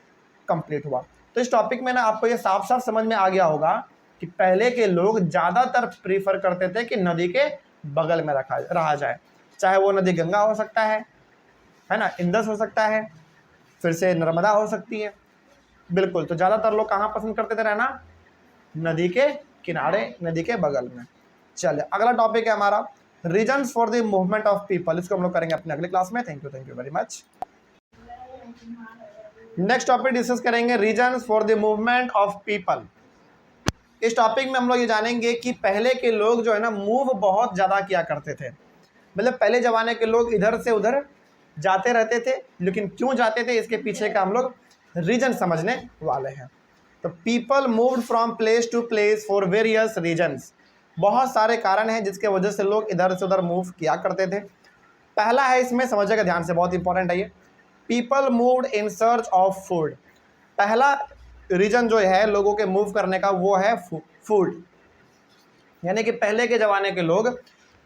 कंप्लीट हुआ। तो इस टॉपिक में ना आपको ये साफ साफ समझ में आ गया होगा कि पहले के लोग ज़्यादातर प्रीफर करते थे कि नदी के बगल में रहा जाए, चाहे वो नदी गंगा हो सकता है ना, इंदस हो सकता है, फिर से नर्मदा हो सकती है, बिल्कुल। तो ज़्यादातर लोग कहाँ पसंद करते थे रहना? नदी के किनारे, नदी के बगल में। चलिए अगला टॉपिक है हमारा reasons for the movement of people. इसको हम लोग करेंगे अपने अगले क्लास में। Thank you very much. Next topic discuss करेंगे reasons for the movement of people. इस टॉपिक में हम लोग ये जानेंगे कि पहले के लोग जो है ना मूव बहुत ज़्यादा किया करते थे, मतलब पहले ज़माने के लोग इधर से उधर जाते रहते थे, लेकिन क्यों जाते थे इसके पीछे का हम लोग रीजन समझने वाले हैं। तो people moved from place to place for various reasons. बहुत सारे कारण हैं जिसके वजह से लोग इधर से उधर मूव किया करते थे। पहला है, इसमें समझिएगा ध्यान से, बहुत इंपॉर्टेंट है ये, people moved in search of food. पहला रीजन जो है लोगों के मूव करने का वो है फूड, यानी कि पहले के ज़माने के लोग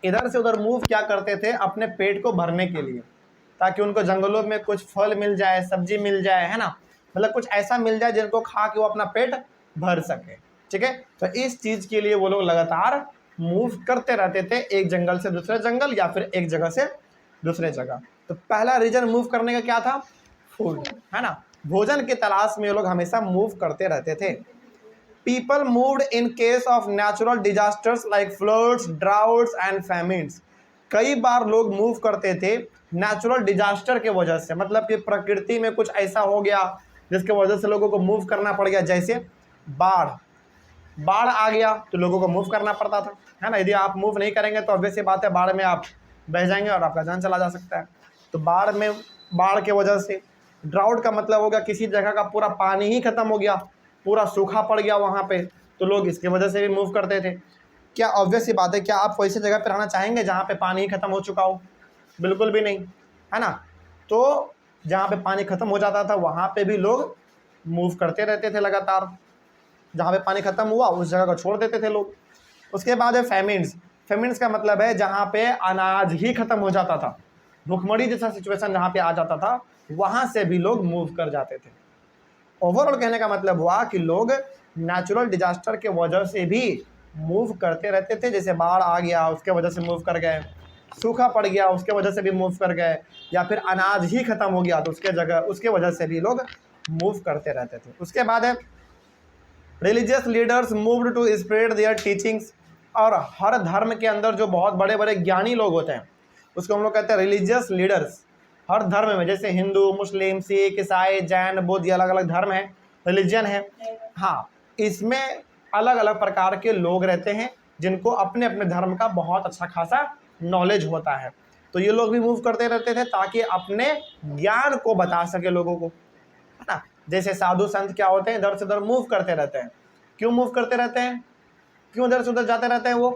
इधर से उधर मूव क्या करते थे अपने पेट को भरने के लिए, ताकि उनको जंगलों में कुछ फल मिल जाए, सब्जी मिल जाए, है ना, मतलब कुछ ऐसा मिल जाए जिनको खा के वो अपना पेट भर सके। ठीक है, तो इस चीज़ के लिए वो लोग लगातार मूव करते रहते थे, एक जंगल से दूसरे जंगल या फिर एक जगह से दूसरे जगह। तो पहला रीजन मूव करने का क्या था? फूड, है ना, भोजन की तलाश में ये लोग हमेशा मूव करते रहते थे। People moved in case of natural disasters like floods, droughts and famines. कई बार लोग मूव करते थे नेचुरल डिजास्टर के वजह से, मतलब कि प्रकृति में कुछ ऐसा हो गया जिसके वजह से लोगों को मूव करना पड़ गया, जैसे बाढ़ आ गया तो लोगों को मूव करना पड़ता था, है ना। यदि आप मूव नहीं करेंगे तो ऑब्वियस सी बात है बाढ़ में आप बह जाएंगे और आपका जान चला जा सकता है। तो बाढ़ के वजह से, ड्राउट का मतलब हो गया किसी जगह का पूरा पानी ही खत्म हो गया, पूरा सूखा पड़ गया वहाँ पे, तो लोग इसके वजह से भी मूव करते थे। क्या ऑब्वियस सी बात है, क्या आप वैसी जगह पर रहना चाहेंगे जहाँ पे पानी ही खत्म हो चुका हो? बिल्कुल भी नहीं, है ना। तो जहाँ पे पानी खत्म हो जाता था वहाँ पे भी लोग मूव करते रहते थे लगातार, जहाँ पे पानी खत्म हुआ उस जगह को छोड़ देते थे लोग। उसके बाद है फेमिन्स। फेमिन्स का मतलब है जहाँ पे अनाज ही खत्म हो जाता था, भुखमरी जैसा सिचुएशन जहाँ पे आ जाता था, वहाँ से भी लोग मूव कर जाते थे। ओवरऑल कहने का मतलब हुआ कि लोग नेचुरल डिजास्टर के वजह से भी मूव करते रहते थे, जैसे बाढ़ आ गया उसके वजह से मूव कर गए, सूखा पड़ गया उसके वजह से भी मूव कर गए, या फिर अनाज ही खत्म हो गया तो उसके वजह से भी लोग मूव करते रहते थे। उसके बाद है religious leaders moved to spread their teachings. और हर धर्म के अंदर जो बहुत बड़े बड़े ज्ञानी लोग होते हैं उसको हम लोग कहते हैं रिलीजियस लीडर्स। हर धर्म में, जैसे हिंदू, मुस्लिम, सिख, ईसाई, जैन, बौद्ध, ये अलग अलग धर्म है, रिलीजन है। हाँ, इसमें अलग अलग प्रकार के लोग रहते हैं जिनको अपने अपने धर्म का बहुत अच्छा खासा नॉलेज होता है। तो ये लोग भी मूव करते रहते थे ताकि अपने ज्ञान को बता सके लोगों को, है ना। जैसे साधु संत क्या होते हैं, इधर से उधर मूव करते रहते हैं। क्यों मूव करते रहते हैं, क्यों इधर से उधर जाते रहते हैं वो?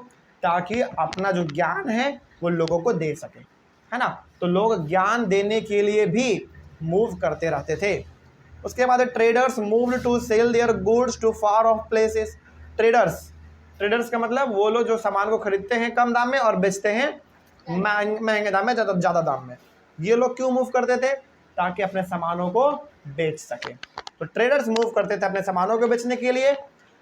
ताकि अपना जो ज्ञान है वो लोगों को दे सके, है ना। तो लोग ज्ञान देने के लिए भी मूव करते रहते थे। उसके बाद traders moved to sell their goods to far off places. Traders का मतलब वो लोग जो सामान को खरीदते हैं कम दाम में और बेचते हैं महंगे दाम में, ज़्यादा दाम में। ये लोग क्यों मूव करते थे? ताकि अपने सामानों को बेच सके। तो ट्रेडर्स मूव करते थे अपने सामानों को बेचने के लिए,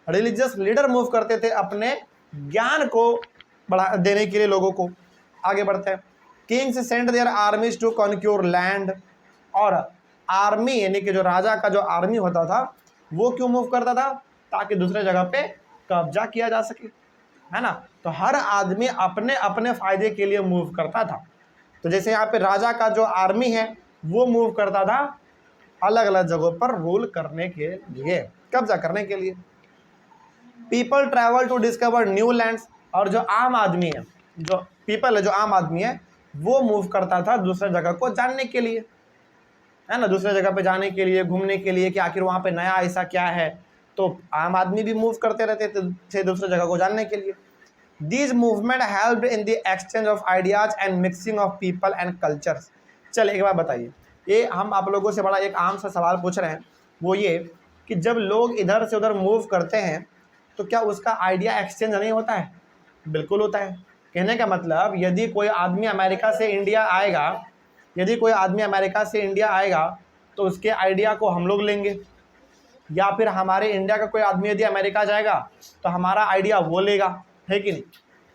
रिलीजियस लीडर मूव करते थे अपने ज्ञान को बढ़ा देने के लिए लोगों को। आगे बढ़ते हैं, kings send their armies to conquer land. और आर्मी यानी कि जो राजा का जो आर्मी होता था वो क्यों मूव करता था? ताकि दूसरे जगह पे कब्जा किया जा सके, है ना। तो हर आदमी अपने अपने फायदे के लिए मूव करता था। तो जैसे यहाँ पे राजा का जो आर्मी है वो मूव करता था अलग अलग जगहों पर रूल करने के लिए, कब्जा करने के लिए। People travel to discover new lands. और जो आम आदमी है, जो पीपल है, जो आम आदमी है, वो मूव करता था दूसरे जगह को जानने के लिए, है ना, दूसरे जगह पे जाने के लिए, घूमने के लिए कि आखिर वहाँ पे नया ऐसा क्या है तो आम आदमी भी मूव करते रहते थे दूसरे जगह को जानने के लिए। These movement helped in the exchange of ideas and mixing of people and cultures। चल एक बार बताइए, ये हम आप लोगों से बड़ा एक आम सा सवाल पूछ रहे हैं, वो ये कि जब लोग इधर से उधर मूव करते हैं तो क्या उसका आइडिया एक्सचेंज नहीं होता है? बिल्कुल होता है। कहने का मतलब यदि कोई आदमी अमेरिका से इंडिया आएगा, यदि कोई आदमी अमेरिका से इंडिया आएगा तो उसके आइडिया को हम लोग लेंगे, या फिर हमारे इंडिया का कोई आदमी यदि अमेरिका जाएगा तो हमारा आइडिया वो लेगा, है कि नहीं?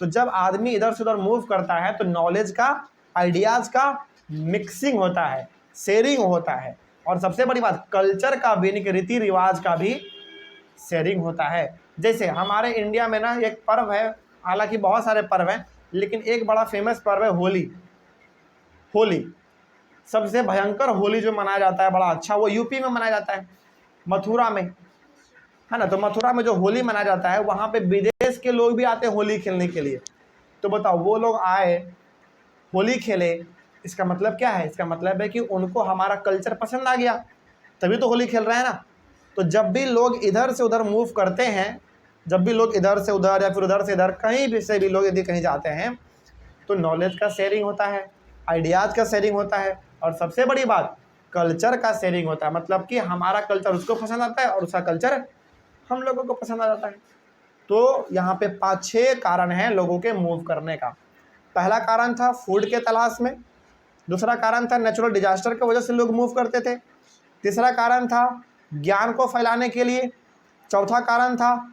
तो जब आदमी इधर से उधर मूव करता है तो नॉलेज का, आइडियाज़ का मिक्सिंग होता है, शेयरिंग होता है, और सबसे बड़ी बात कल्चर का भी, रीति रिवाज का भी शेयरिंग होता है। जैसे हमारे इंडिया में ना एक पर्व है, हालांकि बहुत सारे पर्व हैं, लेकिन एक बड़ा फेमस पर्व है होली। होली सबसे भयंकर होली जो मनाया जाता है, बड़ा अच्छा, वो यूपी में मनाया जाता है, मथुरा में, है ना। तो मथुरा में जो होली मनाया जाता है वहाँ पे विदेश के लोग भी आते हैं होली खेलने के लिए। तो बताओ, वो लोग आए, होली खेले, इसका मतलब क्या है? इसका मतलब है कि उनको हमारा कल्चर पसंद आ गया, तभी तो होली खेल रहे हैं ना। तो जब भी लोग इधर से उधर मूव करते हैं, जब भी लोग इधर से उधर या फिर उधर से इधर कहीं भी से भी लोग यदि कहीं जाते हैं तो नॉलेज का शेयरिंग होता है, आइडियाज़ का शेयरिंग होता है, और सबसे बड़ी बात कल्चर का शेयरिंग होता है। मतलब कि हमारा कल्चर उसको पसंद आता है और उसका कल्चर हम लोगों को पसंद आ जाता है। तो यहाँ पे 5-6 कारण हैं लोगों के मूव करने का। पहला कारण था फूड के तलाश में, दूसरा कारण था नेचुरल डिजास्टर की वजह से लोग मूव करते थे, तीसरा कारण था ज्ञान को फैलाने के लिए, चौथा कारण था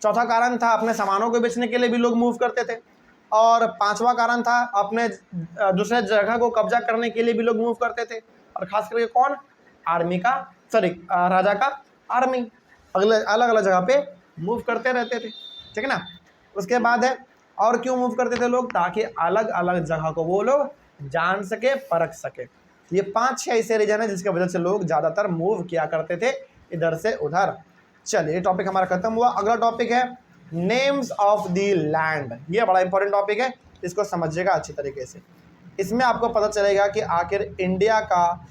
चौथा कारण था अपने सामानों को बेचने के लिए भी लोग मूव करते थे, और पांचवा कारण था अपने दूसरे जगह को कब्जा करने के लिए भी लोग मूव करते थे। और खास करके कौन? आर्मी का, राजा का आर्मी अलग अलग जगह पे मूव करते रहते थे, ठीक है ना। उसके बाद है और क्यों मूव करते थे लोग? ताकि अलग अलग जगह को वो लोग जान सके, परख सके। ये 5-6 ऐसे रीजन है जिसकी वजह से लोग ज़्यादातर मूव किया करते थे इधर से उधर। चलिए, टॉपिक हमारा खत्म हुआ। अगला टॉपिक है नेम्स ऑफ द लैंड। ये बड़ा इंपॉर्टेंट टॉपिक है, इसको समझिएगा अच्छी तरीके से। इसमें आपको पता चलेगा कि आखिर इंडिया का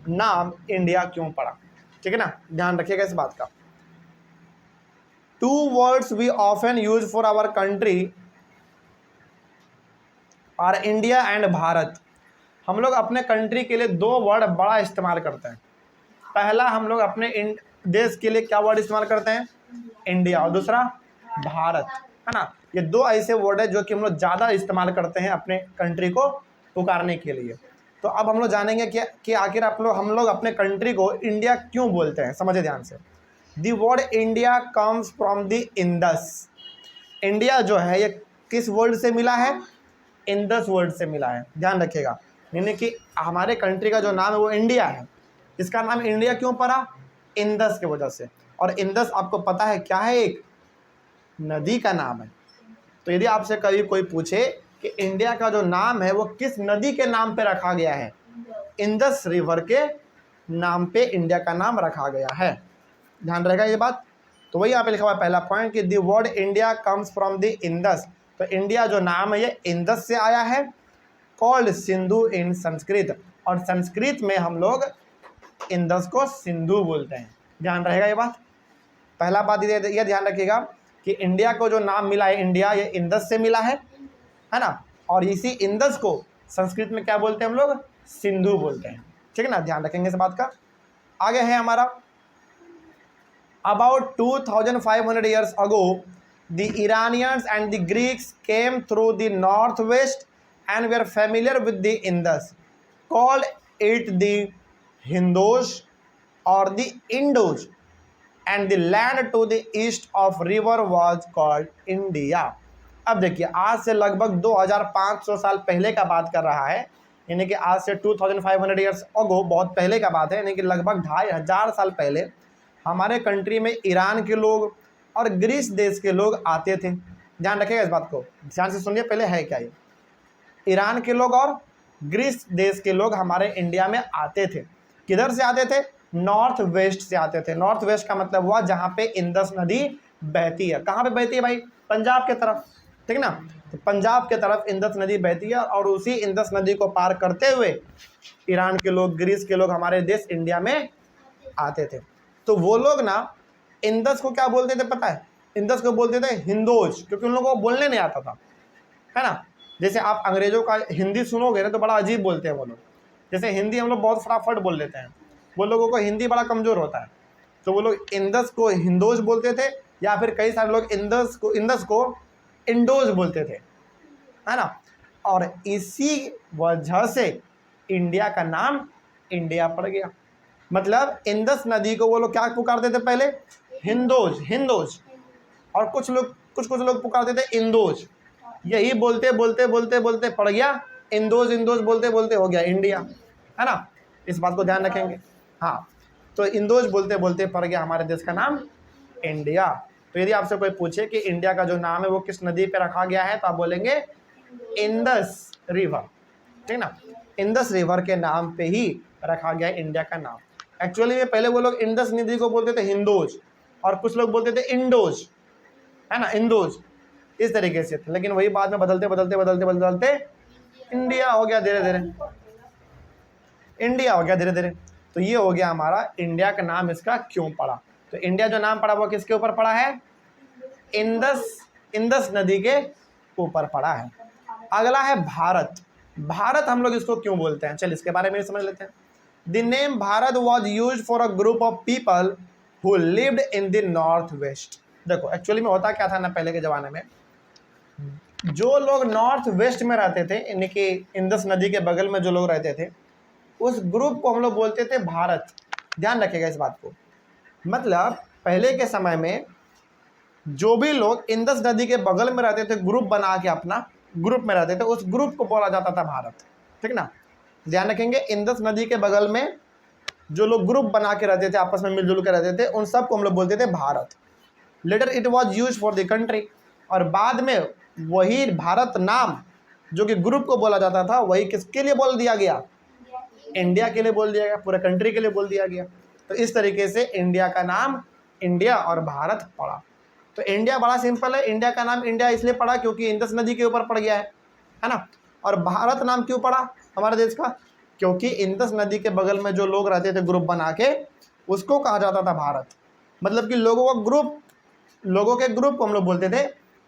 नाम इंडिया क्यों पड़ा, ठीक है ना। ध्यान रखिएगा इस बात का। 2 words we often use for our country are India and Bharat. हम लोग अपने कंट्री के लिए 2 वर्ड बड़ा इस्तेमाल करते हैं। पहला हम लोग अपने देश के लिए क्या वर्ड इस्तेमाल करते हैं? इंडिया, और दूसरा भारत, है ना। ये 2 ऐसे वर्ड है जो कि हम लोग ज़्यादा इस्तेमाल करते हैं अपने कंट्री को पुकारने के लिए। तो अब हम लोग जानेंगे कि आखिर हम लोग अपने कंट्री को इंडिया क्यों बोलते हैं। समझिए ध्यान से। The word India comes from the Indus. India जो है ये किस वर्ड से मिला है? इंडस वर्ड से मिला है, ध्यान रखिएगा। यानी कि हमारे कंट्री का जो नाम है वो इंडिया है। इसका नाम इंडिया क्यों पड़ा? इंडस की वजह से। और इंडस आपको पता है क्या है? एक नदी का नाम है। तो यदि आपसे कभी कोई पूछे कि इंडिया का जो नाम है वो किस नदी के नाम पे रखा गया है? इंडस रिवर के नाम पे इंडिया का नाम रखा गया है, ध्यान रहेगा ये बात। तो वही यहाँ पे लिखा हुआ है पहला पॉइंट कि the word India comes from the Indus. तो इंडिया जो नाम है ये इंडस से आया है, कॉल्ड सिंधु इन संस्कृत, और संस्कृत में हम लोग इंडस को सिंधु बोलते हैं, ध्यान रहेगा ये बात। पहला बात ये ध्यान रखिएगा कि इंडिया को जो नाम मिला है इंडिया, ये इंडस से मिला है ना। और इसी इंडस को संस्कृत में क्या बोलते हैं हम लोग? सिंधु बोलते हैं, ठीक है ना। ध्यान रखेंगे इस बात का। आगे है हमारा About 2500 years ago, the Iranians and the Greeks came through the northwest and were familiar with the Indus, called it the Hindus or the Indus, and the land to the east of river was called India। अब देखिए, आज से लगभग 2500 साल पहले का बात कर रहा है, यानी कि आज से 2500 years ago, बहुत पहले का बात है, यानी कि लगभग 2500 साल पहले हमारे कंट्री में ईरान के लोग और ग्रीस देश के लोग आते थे। ध्यान रखिएगा इस बात को, ध्यान से सुनिए पहले है क्या ये। ईरान के लोग और ग्रीस देश के लोग हमारे इंडिया में आते थे। किधर से आते थे? नॉर्थ वेस्ट से आते थे। नॉर्थ वेस्ट का मतलब हुआ जहाँ पे इंडस नदी बहती है। कहाँ पे बहती है भाई? पंजाब के तरफ, ठीक है ना। तो पंजाब के तरफ इंडस नदी बहती है, और उसी इंडस नदी को पार करते हुए ईरान के लोग, ग्रीस के लोग हमारे देश इंडिया में आते थे। तो वो लोग ना इंदस को क्या बोलते थे पता है? इंदस को बोलते थे हिंदोज, क्योंकि उन लोगों को बोलने नहीं आता था, है ना। जैसे आप अंग्रेजों का हिंदी सुनोगे ना तो बड़ा अजीब बोलते हैं वो लोग। जैसे हिंदी हम लोग बहुत फटाफट बोल लेते हैं, वो लोगों को हिंदी बड़ा कमज़ोर होता है। तो वो लोग इंदस को हिंदोज बोलते थे, या फिर कई सारे लोग इंदस को इंडोज बोलते थे, है ना। और इसी वजह से इंडिया का नाम इंडिया पड़ गया। मतलब इंदस नदी को वो लोग क्या पुकारते थे पहले? हिंदोज, हिंदोज। और कुछ लोग पुकारते थे इंदोज। यही बोलते बोलते बोलते बोलते पड़ गया इंदोज, इंदोज बोलते बोलते हो गया इंडिया, है ना। इस बात को ध्यान रखेंगे। हाँ, तो इंदोज बोलते बोलते पड़ गया हमारे देश का नाम इंडिया। तो यदि आपसे कोई पूछे कि इंडिया का जो नाम है वो किस नदी पे रखा गया है, तो आप बोलेंगे इंदस रिवर, ठीक ना। इंदस रिवर के नाम पे ही रखा गया इंडिया का नाम। एक्चुअली में पहले वो लोग इंदस नदी को बोलते थे हिंदोज, और कुछ लोग बोलते थे इंडोज, है ना, इंदोज, इस तरीके से थे। लेकिन वही बाद में बदलते बदलते बदलते बदलते इंडिया हो गया धीरे धीरे, इंडिया हो गया धीरे धीरे। तो ये हो गया हमारा इंडिया का नाम इसका क्यों पड़ा। तो इंडिया जो नाम पड़ा वो किसके ऊपर पड़ा है? इंदस नदी के ऊपर पड़ा है। अगला है भारत। भारत हम लोग इसको क्यों बोलते हैं, चल इसके बारे में समझ लेते हैं। The name Bharat was use for a group of people who lived in the north waste. देखो एक्चुअली में होता क्या था ना, पहले के ज़माने में जो लोग नॉर्थ वेस्ट में रहते थे, यानी कि इंदस नदी के बगल में जो लोग रहते थे, उस ग्रुप को हम लोग बोलते थे भारत। ध्यान रखिएगा इस बात को। मतलब पहले के समय में जो भी लोग इंदस नदी के बगल में रहते थे, ग्रुप बना के अपना ग्रुप में रहते थे, उस ग्रुप को बोला जाता था भारत, ठीक ना। ध्यान रखेंगे, इंदस नदी के बगल में जो लोग ग्रुप बना के रहते थे, आपस में मिलजुल के रहते थे, उन सब को हम लोग बोलते थे Bharat. Later it was use for the country, और बाद में वही भारत नाम जो कि ग्रुप को बोला जाता था, वही किसके लिए बोल दिया गया? इंडिया के लिए बोल दिया गया, पूरे कंट्री के लिए बोल दिया गया। तो इस तरीके से इंडिया का नाम इंडिया और भारत पड़ा। तो इंडिया बड़ा सिंपल है, इंडिया का नाम इंडिया इसलिए पड़ा क्योंकि इंदस नदी के ऊपर पड़ गया है ना। और भारत नाम क्यों पड़ा हमारे देश का? क्योंकि इंदस नदी के बगल में जो लोग रहते थे ग्रुप बना के, उसको कहा जाता था भारत। मतलब कि लोगों के ग्रुप को हम लोग बोलते थे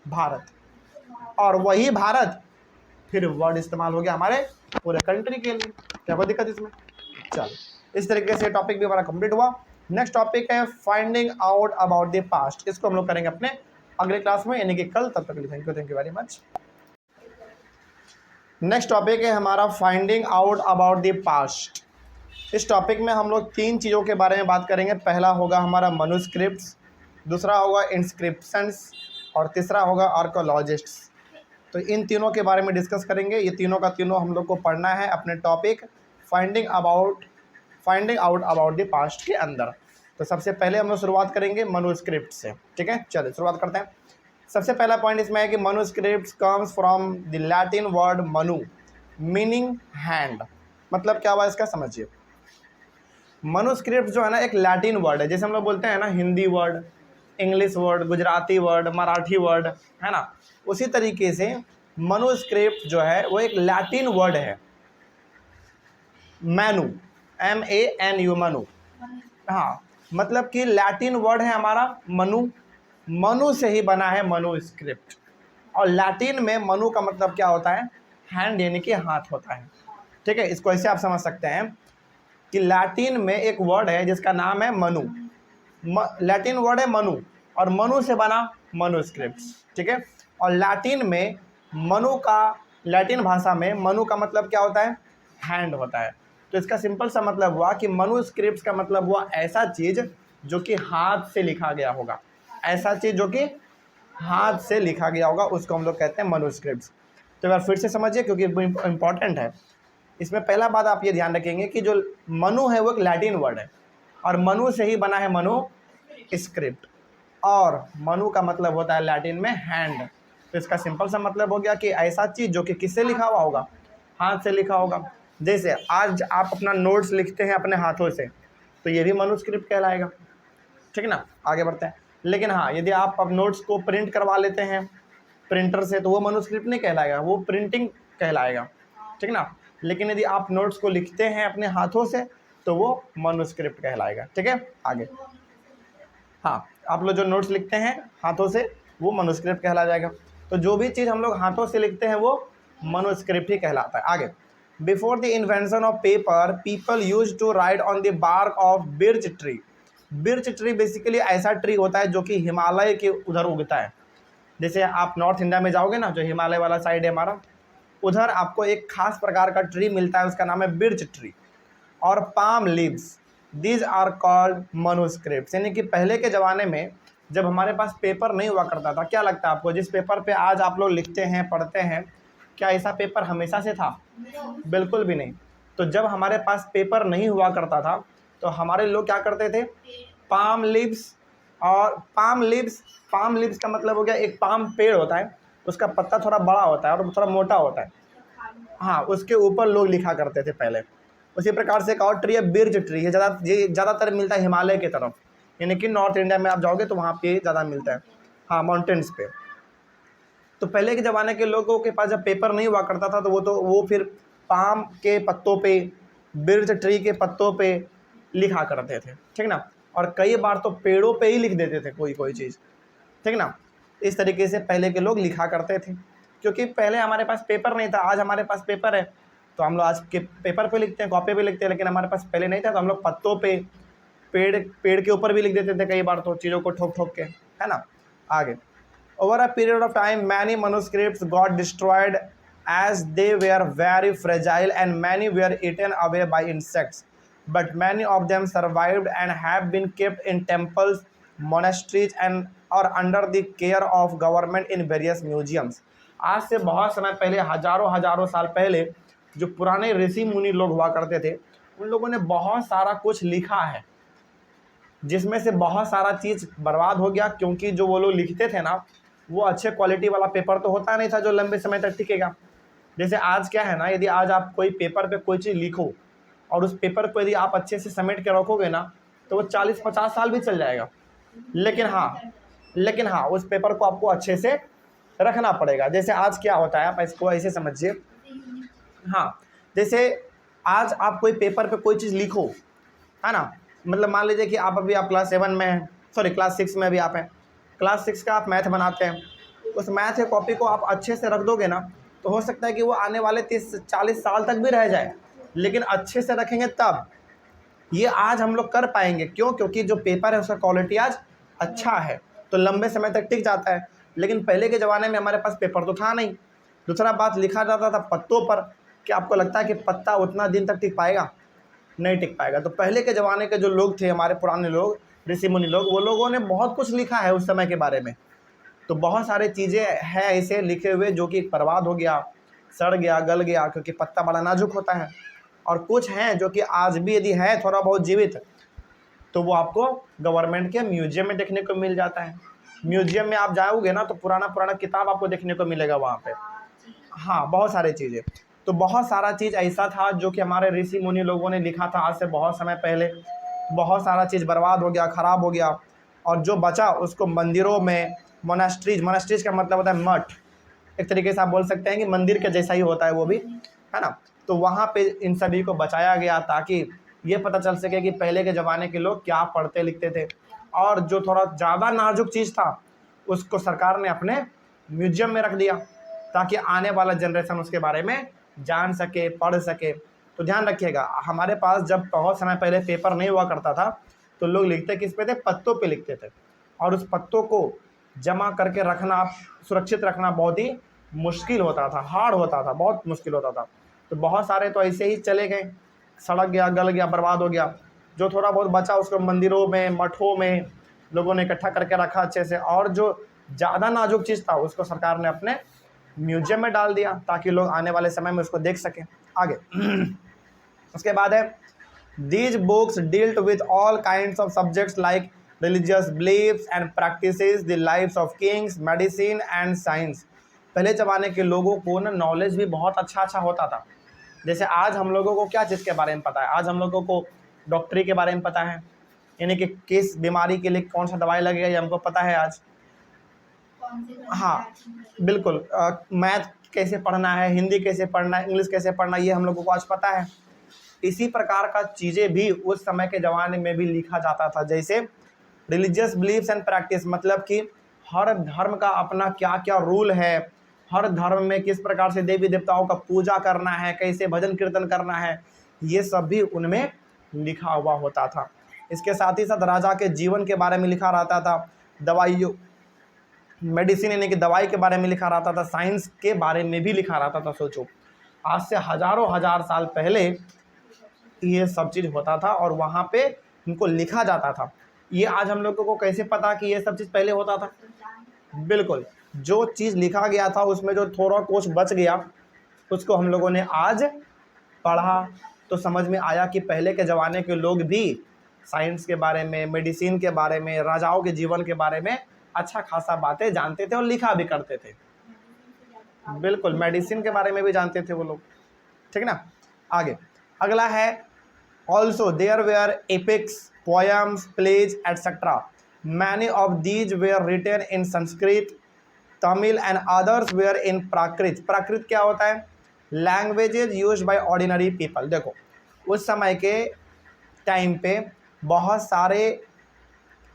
भारत, और वही भारत फिर वर्ड इस्तेमाल हो गया हमारे पूरे कंट्री के लिए। क्या कोई दिक्कत इसमें? चलो, इस तरीके से टॉपिक भी हमारा कंप्लीट हुआ। नेक्स्ट टॉपिक है finding out about the past. इसको हम लोग करेंगे अपने अगले क्लास में, यानी कि कल। तब तक के लिए thank you very much. Next topic है हमारा finding out about the past. इस टॉपिक में हम लोग 3 चीज़ों के बारे में बात करेंगे। पहला होगा हमारा मनुस्क्रिप्ट्स, दूसरा होगा इंस्क्रिप्शंस, और तीसरा होगा आर्कोलॉजिस्ट्स। तो इन तीनों के बारे में डिस्कस करेंगे। ये तीनों का तीनों हम लोग को पढ़ना है अपने topic finding out about the past के अंदर। तो सबसे पहले हम लोग शुरुआत करेंगे मनुस्क्रिप्ट से, ठीक है। चलिए शुरुआत करते हैं। सबसे पहला पॉइंट इसमें है कि manuscript comes from the Latin word Manu meaning hand. मतलब क्या हुआ इसका समझिए। मनुस्क्रिप्ट जो है ना एक लैटिन वर्ड है, जैसे हम लोग बोलते हैं ना Hindi word, English word, Gujarati word, Marathi word, है ना। उसी तरीके से मनुस्क्रिप्ट जो है वो एक लैटिन वर्ड है, मैनू, MANU, मनु। हाँ, मतलब कि लैटिन वर्ड है हमारा मनु से ही बना है मनुस्क्रिप्ट। और लैटिन में मनु का मतलब क्या होता है? हैंड, यानी कि हाथ होता है, ठीक है। इसको ऐसे आप समझ सकते हैं कि लैटिन में एक वर्ड है जिसका नाम है मनु। लैटिन वर्ड है मनु, और मनु से बना मनुस्क्रिप्ट, ठीक है। और लैटिन में लैटिन भाषा में मनु का मतलब क्या होता है? हैंड होता है। तो इसका सिंपल सा मतलब हुआ कि मनुस्क्रिप्ट का मतलब हुआ ऐसा चीज़ जो कि हाथ से लिखा गया होगा, ऐसा चीज़ जो कि हाथ से लिखा गया होगा, उसको हम लोग कहते हैं मनुस्क्रिप्ट। तो एक बार फिर से समझिए क्योंकि इम्पॉर्टेंट है। इसमें पहला बात आप ये ध्यान रखेंगे कि जो मनु है वो एक लैटिन वर्ड है, और मनु से ही बना है मनुस्क्रिप्ट, और मनु का मतलब होता है लैटिन में हैंड। तो इसका सिंपल सा मतलब हो गया कि ऐसा चीज़ जो कि किससे लिखा हुआ होगा? हाथ से लिखा होगा। जैसे आज आप अपना नोट्स लिखते हैं अपने हाथों से, तो ये भी मनुस्क्रिप्ट कहलाएगा, ठीक ना। आगे बढ़ते हैं। लेकिन हाँ, यदि आप अब नोट्स को प्रिंट करवा लेते हैं प्रिंटर से, तो वो मनुस्क्रिप्ट नहीं कहलाएगा, वो प्रिंटिंग कहलाएगा, ठीक ना। लेकिन यदि आप नोट्स को लिखते हैं अपने हाथों से, तो वो मनुस्क्रिप्ट कहलाएगा। ठीक है, आगे। हाँ, आप लोग जो नोट्स लिखते हैं हाथों से वो मनुस्क्रिप्ट कहला जाएगा। तो जो भी चीज़ हम लोग हाथों से लिखते हैं वो मनुस्क्रिप्ट ही कहलाता है। आगे, before the invention of paper people use to write on the bark of birch tree. Birch tree basically ऐसा ट्री होता है जो कि हिमालय के उधर उगता है। जैसे आप नॉर्थ इंडिया में जाओगे ना, जो हिमालय वाला साइड है हमारा, उधर आपको एक खास प्रकार का ट्री मिलता है, उसका नाम है बिर्च ट्री। और palm leaves, these are called manuscript. यानी कि पहले के ज़माने में जब हमारे पास पेपर नहीं हुआ करता था, क्या लगता है आपको, जिस पेपर पे आज आप लोग लिखते हैं पढ़ते हैं, क्या ऐसा पेपर हमेशा से था? बिल्कुल भी नहीं। तो जब हमारे पास पेपर नहीं हुआ करता था तो हमारे लोग क्या करते थे, पाम लीव्स। और पाम लीव्स का मतलब हो गया, एक पाम पेड़ होता है, उसका पत्ता थोड़ा बड़ा होता है और थोड़ा मोटा होता है। हाँ, उसके ऊपर लोग लिखा करते थे पहले। उसी प्रकार से एक और ट्री है बिर्च ट्री, ये ज़्यादातर मिलता है हिमालय की तरफ, यानी कि नॉर्थ इंडिया में आप जाओगे तो वहाँ पे ज़्यादा मिलता है, हाँ, माउंटेन्स पे। तो पहले के ज़माने के लोगों के पास जब पेपर नहीं हुआ करता था तो वो फिर पाम के पत्तों पे, बिर्च ट्री के पत्तों पे लिखा करते थे। ठीक ना, और कई बार तो पेड़ों पे ही लिख देते थे कोई चीज़। ठीक ना, इस तरीके से पहले के लोग लिखा करते थे, क्योंकि पहले हमारे पास पेपर नहीं था। आज हमारे पास पेपर है तो हम लोग आज के पेपर पे लिखते हैं, कॉपी पे लिखते हैं, लेकिन हमारे पास पहले नहीं था तो हम लोग पत्तों पे, पेड़ के ऊपर भी लिख देते थे कई बार, तो चीज़ों को ठोक के, है ना। आगे, over a period of time many manuscripts got destroyed as they were very fragile and many were eaten away by insects, but many of them survived and have been kept in temples, monasteries and or under the care of government in various museums। आज से बहुत समय पहले, हजारों साल पहले, जो पुराने ऋषि मुनि लोग हुआ करते थे, उन लोगों ने बहुत सारा कुछ लिखा है, जिसमें से बहुत सारा चीज़ बर्बाद हो गया, क्योंकि जो वो लोग लिखते थे ना, वो अच्छे क्वालिटी वाला पेपर तो होता नहीं था जो लंबे समय तक टिकेगा। जैसे आज क्या है ना, यदि आज आप कोई पेपर पे कोई चीज़ लिखो और उस पेपर को यदि आप अच्छे से समेट के रखोगे ना, तो वो 40-50 साल भी चल जाएगा। लेकिन हाँ, उस पेपर को आपको अच्छे से रखना पड़ेगा। जैसे आज क्या होता है, आप इसको ऐसे समझिए, हाँ, जैसे आज आप कोई पेपर पे कोई चीज़ लिखो, है ना, मतलब मान लीजिए कि आप क्लास 7 में हैं, सॉरी क्लास 6 में अभी आप हैं, क्लास 6 का आप मैथ बनाते हैं, उस मैथ के कॉपी को आप अच्छे से रख दोगे ना, तो हो सकता है कि वो आने वाले 30-40 साल तक भी रह जाए, लेकिन अच्छे से रखेंगे तब ये आज हम लोग कर पाएंगे। क्यों? क्योंकि जो पेपर है उसका क्वालिटी आज अच्छा है, तो लंबे समय तक टिक जाता है। लेकिन पहले के ज़माने में हमारे पास पेपर तो था नहीं। दूसरा बात, लिखा जाता था पत्तों पर। क्या आपको लगता है कि पत्ता उतना दिन तक टिक पाएगा? नहीं टिक पाएगा। तो पहले के ज़माने के जो लोग थे, हमारे पुराने लोग, ऋषि मुनि लोग, वो लोगों ने बहुत कुछ लिखा है उस समय के बारे में। तो बहुत सारे चीज़ें हैं ऐसे लिखे हुए जो कि बर्बाद हो गया, सड़ गया, गल गया, क्योंकि पत्ता बड़ा नाजुक होता है। और कुछ हैं जो कि आज भी यदि है थोड़ा बहुत जीवित, तो वो आपको गवर्नमेंट के म्यूजियम में देखने को मिल जाता है। म्यूजियम में आप जाओगे ना तो पुराना किताब आपको देखने को मिलेगा वहाँ पे। हाँ, बहुत सारी चीज़ें। तो बहुत सारा चीज़ ऐसा था जो कि हमारे ऋषि मुनि लोगों ने लिखा था आज से बहुत समय पहले। बहुत सारा चीज़ बर्बाद हो गया, ख़राब हो गया, और जो बचा उसको मंदिरों में, मोनास्ट्रीज का मतलब होता है मठ, एक तरीके से आप बोल सकते हैं कि मंदिर के जैसा ही होता है वो भी, है ना। तो वहाँ पे इन सभी को बचाया गया ताकि ये पता चल सके कि पहले के ज़माने के लोग क्या पढ़ते लिखते थे। और जो थोड़ा ज़्यादा नाजुक चीज़ था उसको सरकार ने अपने म्यूजियम में रख दिया ताकि आने वाला जनरेशन उसके बारे में जान सके, पढ़ सके। तो ध्यान रखिएगा, हमारे पास जब बहुत समय पहले पेपर नहीं हुआ करता था तो लोग लिखते किस पे थे? पत्तों पे लिखते थे। और उस पत्तों को जमा करके रखना, सुरक्षित रखना बहुत ही मुश्किल होता था, हार्ड होता था, बहुत मुश्किल होता था। तो बहुत सारे तो ऐसे ही चले गए, सड़क गया, गल गया, बर्बाद हो गया। जो थोड़ा बहुत बचा उसको मंदिरों में, मठों में लोगों ने इकट्ठा करके रखा अच्छे से। और जो ज़्यादा नाजुक चीज़ था उसको सरकार ने अपने म्यूजियम में डाल दिया ताकि लोग आने वाले समय में उसको देख सकें। आगे उसके बाद है, these books dealt with all kinds of subjects like religious beliefs and practices, the lives of kings, medicine and science। पहले ज़माने के लोगों को ना नॉलेज भी बहुत अच्छा होता था। जैसे आज हम लोगों को क्या चीज़ के बारे में पता है? आज हम लोगों को डॉक्टरी के बारे में पता है, यानी कि किस बीमारी के लिए कौन सा दवाई लगेगा ये हमको पता है आज। हाँ, बिल्कुल। मैथ कैसे पढ़ना है, हिंदी कैसे पढ़ना है, इंग्लिश कैसे पढ़ना है, ये हम लोगों को आज पता है। इसी प्रकार का चीज़ें भी उस समय के ज़माने में भी लिखा जाता था, जैसे रिलीजियस बिलीफ्स एंड प्रैक्टिस, मतलब कि हर धर्म का अपना क्या क्या रूल है, हर धर्म में किस प्रकार से देवी देवताओं का पूजा करना है, कैसे भजन कीर्तन करना है, ये सब भी उनमें लिखा हुआ होता था। इसके साथ ही साथ राजा के जीवन के बारे में लिखा रहता था, दवाइयों मेडिसिन यानी कि दवाई के बारे में लिखा रहता था, साइंस के बारे में भी लिखा रहता था। सोचो आज से हजारों हजार साल पहले ये सब चीज़ होता था और वहाँ पे इनको लिखा जाता था। ये आज हम लोगों को कैसे पता कि ये सब चीज़ पहले होता था? बिल्कुल, जो चीज़ लिखा गया था उसमें जो थोड़ा कुछ बच गया उसको हम लोगों ने आज पढ़ा तो समझ में आया कि पहले के ज़माने के लोग भी साइंस के बारे में, मेडिसिन के बारे में, राजाओं के जीवन के बारे में अच्छा खासा बातें जानते थे और लिखा भी करते थे। बिल्कुल, मेडिसिन के बारे में भी जानते थे वो लोग, ठीक ना। आगे अगला है, also there were epics, poems, plays etcetera, many of these were written in Sanskrit, Tamil and others were in Prakrit. Prakrit क्या होता है? Languages use by ordinary people. देखो उस समय के टाइम पे बहुत सारे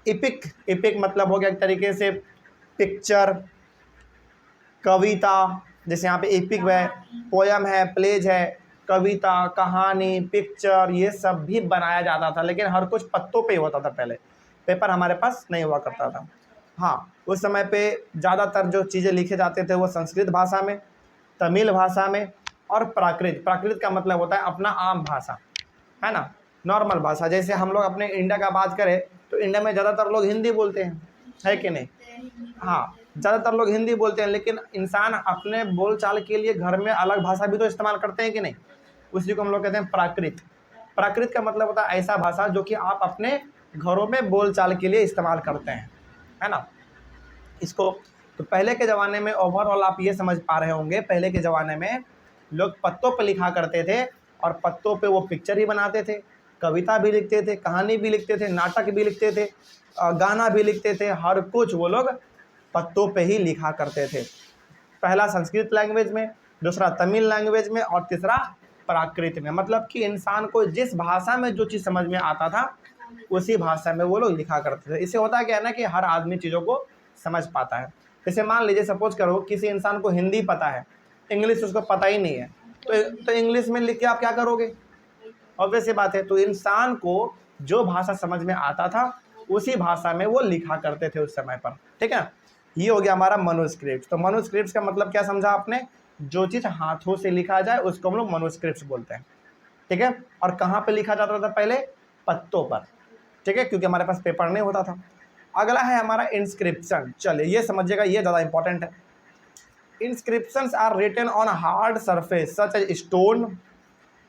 इपिक, इपिक मतलब हो गया एक तरीके से पिक्चर, कविता, जैसे यहाँ पे एपिक है, पोयम है, प्लेज है, कविता, कहानी, पिक्चर, ये सब भी बनाया जाता था, लेकिन हर कुछ पत्तों पे ही होता था। पहले पेपर हमारे पास नहीं हुआ करता था। हाँ, उस समय पे ज़्यादातर जो चीज़ें लिखे जाते थे वो संस्कृत भाषा में, तमिल भाषा में और प्राकृत। प्राकृत का मतलब होता है अपना आम भाषा, है ना, नॉर्मल भाषा। जैसे हम लोग अपने इंडिया का बात करें तो इंडिया में ज़्यादातर लोग हिंदी बोलते हैं, है कि नहीं? हाँ, ज़्यादातर लोग हिंदी बोलते हैं, लेकिन इंसान अपने बोलचाल के लिए घर में अलग भाषा भी तो इस्तेमाल करते हैं कि नहीं? उसी को हम लोग कहते हैं प्राकृत। प्राकृत का मतलब होता है ऐसा भाषा जो कि आप अपने घरों में बोलचाल के लिए इस्तेमाल करते हैं, है ना। इसको तो पहले के ज़माने में ओवरऑल आप ये समझ पा रहे होंगे, पहले के ज़माने में लोग पत्तों पर लिखा करते थे और पत्तों पे वो पिक्चर ही बनाते थे, कविता भी लिखते थे, कहानी भी लिखते थे, नाटक भी लिखते थे, गाना भी लिखते थे, हर कुछ वो लोग पत्तों पे ही लिखा करते थे। पहला संस्कृत लैंग्वेज में, दूसरा तमिल लैंग्वेज में और तीसरा प्राकृत में। मतलब कि इंसान को जिस भाषा में जो चीज़ समझ में आता था उसी भाषा में वो लोग लिखा करते थे। इससे होता क्या है ना कि हर आदमी चीज़ों को समझ पाता है। जैसे मान लीजिए सपोज करो किसी इंसान को हिंदी पता है, इंग्लिश उसको पता ही नहीं है, तो इंग्लिश में लिख के आप क्या करोगे? ऑब्वियस सी बात है। तो इंसान को जो भाषा समझ में आता था उसी भाषा में वो लिखा करते थे उस समय पर, ठीक है। ये हो गया हमारा मनुस्क्रिप्ट। तो मनुस्क्रिप्ट का मतलब क्या समझा आपने? जो चीज़ हाथों से लिखा जाए उसको हम लोग मनुस्क्रिप्ट बोलते हैं, ठीक है। और कहाँ पे लिखा जाता था पहले? पत्तों पर, ठीक है, क्योंकि हमारे पास पेपर नहीं होता था। अगला है हमारा इंस्क्रिप्शन। चलिए ये समझिएगा, ये ज़्यादा इंपॉर्टेंट है। Inscriptions are written on hard surface such as stone,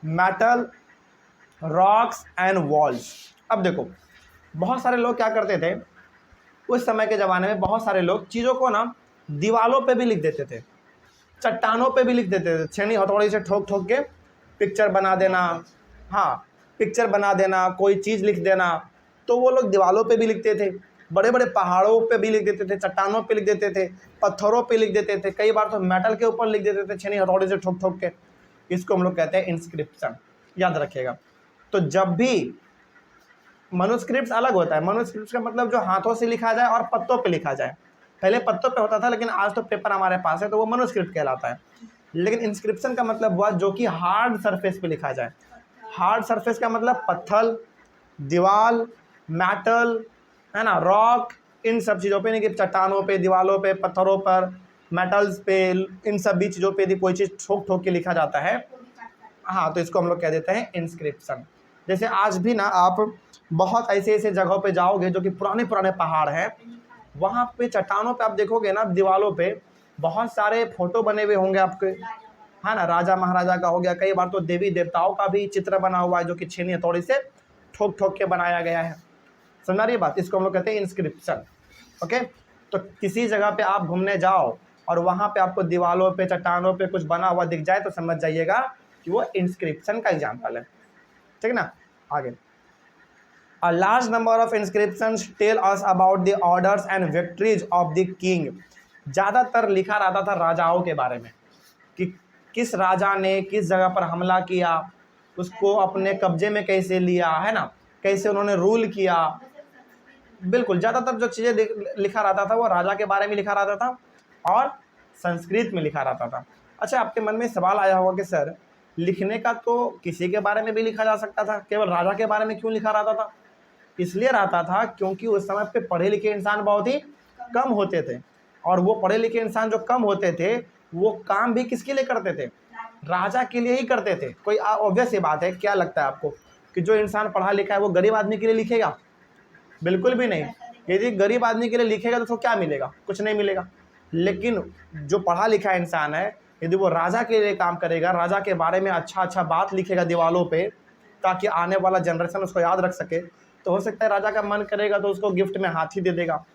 metal, rocks and walls. अब देखो बहुत सारे लोग क्या करते थे उस समय के ज़माने में, बहुत सारे लोग चीज़ों को ना दीवालों पे भी लिख देते थे, चट्टानों पे भी लिख देते थे, छेनी हथौड़ी से ठोक ठोक के पिक्चर बना देना। हाँ, पिक्चर बना देना, कोई चीज़ लिख देना। तो वो लोग दीवालों पे भी लिखते थे, बड़े बड़े पहाड़ों पे भी लिख देते थे, चट्टानों पे लिख देते थे, पत्थरों पे लिख देते थे, कई बार तो मेटल के ऊपर लिख देते थे छेनी हथौड़ी से ठोक ठोक के। इसको हम लोग कहते हैं इंस्क्रिप्शन, याद रखिएगा। तो जब भी मनुस्क्रिप्ट अलग होता है, मनुस्क्रिप्ट का मतलब जो हाथों से लिखा जाए और पत्तों पे लिखा जाए। पहले पत्तों पे होता था लेकिन आज तो पेपर हमारे पास है तो वो मनुस्क्रिप्ट कहलाता है। लेकिन इंस्क्रिप्शन का मतलब हुआ जो कि हार्ड सरफेस पे लिखा जाए। हार्ड सरफेस का मतलब पत्थर, दीवाल, मेटल, है ना, रॉक, इन सब चीज़ों पे, नहीं कि चट्टानों पे, दीवालों पे, पत्थरों पर, मेटल्स पे, इन सभी चीज़ों पे यदि कोई चीज़ ठोक ठोक के लिखा जाता है, हाँ, तो इसको हम लोग कह देते हैं इंस्क्रिप्शन। जैसे आज भी ना आप बहुत ऐसे ऐसे जगहों पे जाओगे जो कि पुराने पुराने पहाड़ हैं, वहाँ पे चट्टानों पे आप देखोगे ना, दीवालों पे बहुत सारे फोटो बने हुए होंगे आपके, है ना, राजा महाराजा का हो गया, कई बार तो देवी देवताओं का भी चित्र बना हुआ है जो कि छेनी हथौड़ी से ठोक ठोक के बनाया गया है। समझ रही बात? इसको हम लोग कहते हैं इंस्क्रिप्शन। ओके, तो किसी जगह पे आप घूमने जाओ और वहाँ पे आपको दीवालों पे, चट्टानों पे कुछ बना हुआ दिख जाए तो समझ जाइएगा कि वो इंस्क्रिप्शन का एग्जाम्पल है, ठीक ना। आगे, A large number of inscriptions tell us about the orders and victories of the king। ज़्यादातर लिखा रहता था राजाओं के बारे में कि किस राजा ने किस जगह पर हमला किया, उसको अपने कब्जे में कैसे लिया, है ना, कैसे उन्होंने रूल किया। बिल्कुल, ज़्यादातर जो चीज़ें लिखा रहता था वो राजा के बारे में लिखा रहता था और संस्कृत में लिखा रहता था। अच्छा, आपके मन में सवाल आया होगा कि सर लिखने का तो किसी के बारे में भी लिखा जा सकता था, केवल राजा के बारे में क्यों लिखा रहता था? इसलिए रहता था क्योंकि उस समय पे पढ़े लिखे इंसान बहुत ही कम होते थे, और वो पढ़े लिखे इंसान जो कम होते थे वो काम भी किसके लिए करते थे? राजा के लिए ही करते थे। कोई ऑब्वियस सी बात है, क्या लगता है आपको कि जो इंसान पढ़ा लिखा है वो गरीब आदमी के लिए लिखेगा? बिल्कुल भी नहीं। यदि गरीब आदमी के लिए लिखेगा तो उसको क्या मिलेगा? कुछ नहीं मिलेगा। लेकिन जो पढ़ा लिखा इंसान है, यदि वो राजा के लिए काम करेगा, राजा के बारे में अच्छा अच्छा बात लिखेगा दीवालों पे, ताकि आने वाला जनरेशन उसको याद रख सके, तो हो सकता है राजा का मन करेगा तो उसको गिफ्ट में हाथी दे देगा,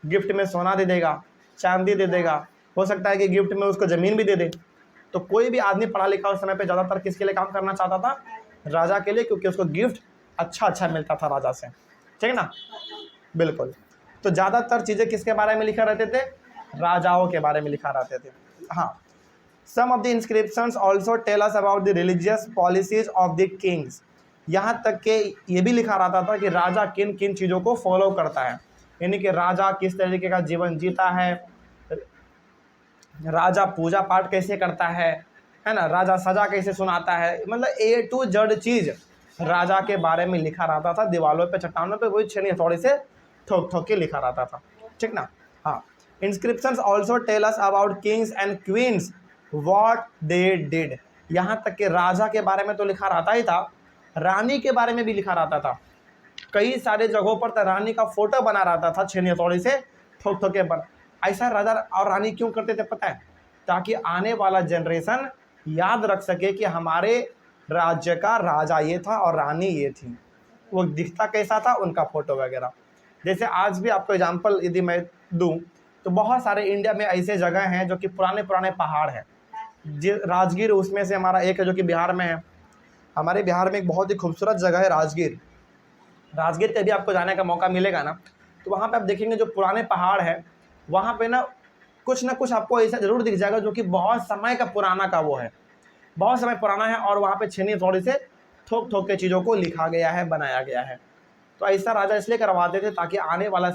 गिफ्ट में सोना दे देगा, चांदी दे देगा, हो सकता है कि गिफ्ट में उसको ज़मीन भी दे दे। तो कोई भी आदमी पढ़ा लिखा उस समय पे ज़्यादातर किसके लिए काम करना चाहता था? राजा के लिए, क्योंकि उसको गिफ्ट अच्छा अच्छा मिलता था राजा से, ठीक है ना? बिल्कुल। तो ज़्यादातर चीज़ें किसके बारे में लिखा रहते थे? राजाओं के बारे में लिखा रहते थे। हाँ, some of the inscriptions also tell us about the religious policies of the kings. यहाँ तक कि ये भी लिखा रहता था कि राजा किन किन चीज़ों को फॉलो करता है, यानी कि राजा किस तरीके का जीवन जीता है, राजा पूजा पाठ कैसे करता है ना, राजा सजा कैसे सुनाता है, मतलब ए टू जेड चीज़ राजा के बारे में लिखा रहता था दीवालों पे, चट्टानों पे, वही छेनी हथौड़ी से ठोक ठोक के लिखा रहता था, ठीक ना? हाँ, inscriptions also tell us about kings and queens what they did. यहाँ तक कि राजा के बारे में तो लिखा रहता ही था, रानी के बारे में भी लिखा रहता था। कई सारे जगहों पर तो रानी का फोटो बना रहता था छेनी हथौड़ी से ठोक ठोक के बन। ऐसा राजा और रानी क्यों करते थे पता है? ताकि आने वाला जनरेशन याद रख सके कि हमारे राज्य का राजा ये था और रानी ये थी। वो दिखता कैसा था, उनका फोटो वगैरह। जैसे आज भी आपको एग्जांपल यदि मैं दूं तो बहुत सारे इंडिया में ऐसे जगह हैं जो कि पुराने पुराने पहाड़ हैं। राजगीर उसमें से हमारा एक है जो कि बिहार में है। हमारे बिहार में एक बहुत ही खूबसूरत जगह है राजगीर। राजगीर कभी आपको जाने का मौका मिलेगा ना, तो वहाँ पे आप देखेंगे जो पुराने पहाड़ है, वहाँ पे ना कुछ आपको ऐसा ज़रूर दिख जाएगा जो कि बहुत समय का पुराना का वो है, बहुत समय पुराना है, और वहाँ पे छेनी थोड़ी से ठोक ठोक के चीज़ों को लिखा गया है, बनाया गया है। तो ऐसा राजा इसलिए करवाते थे ताकि आने वाले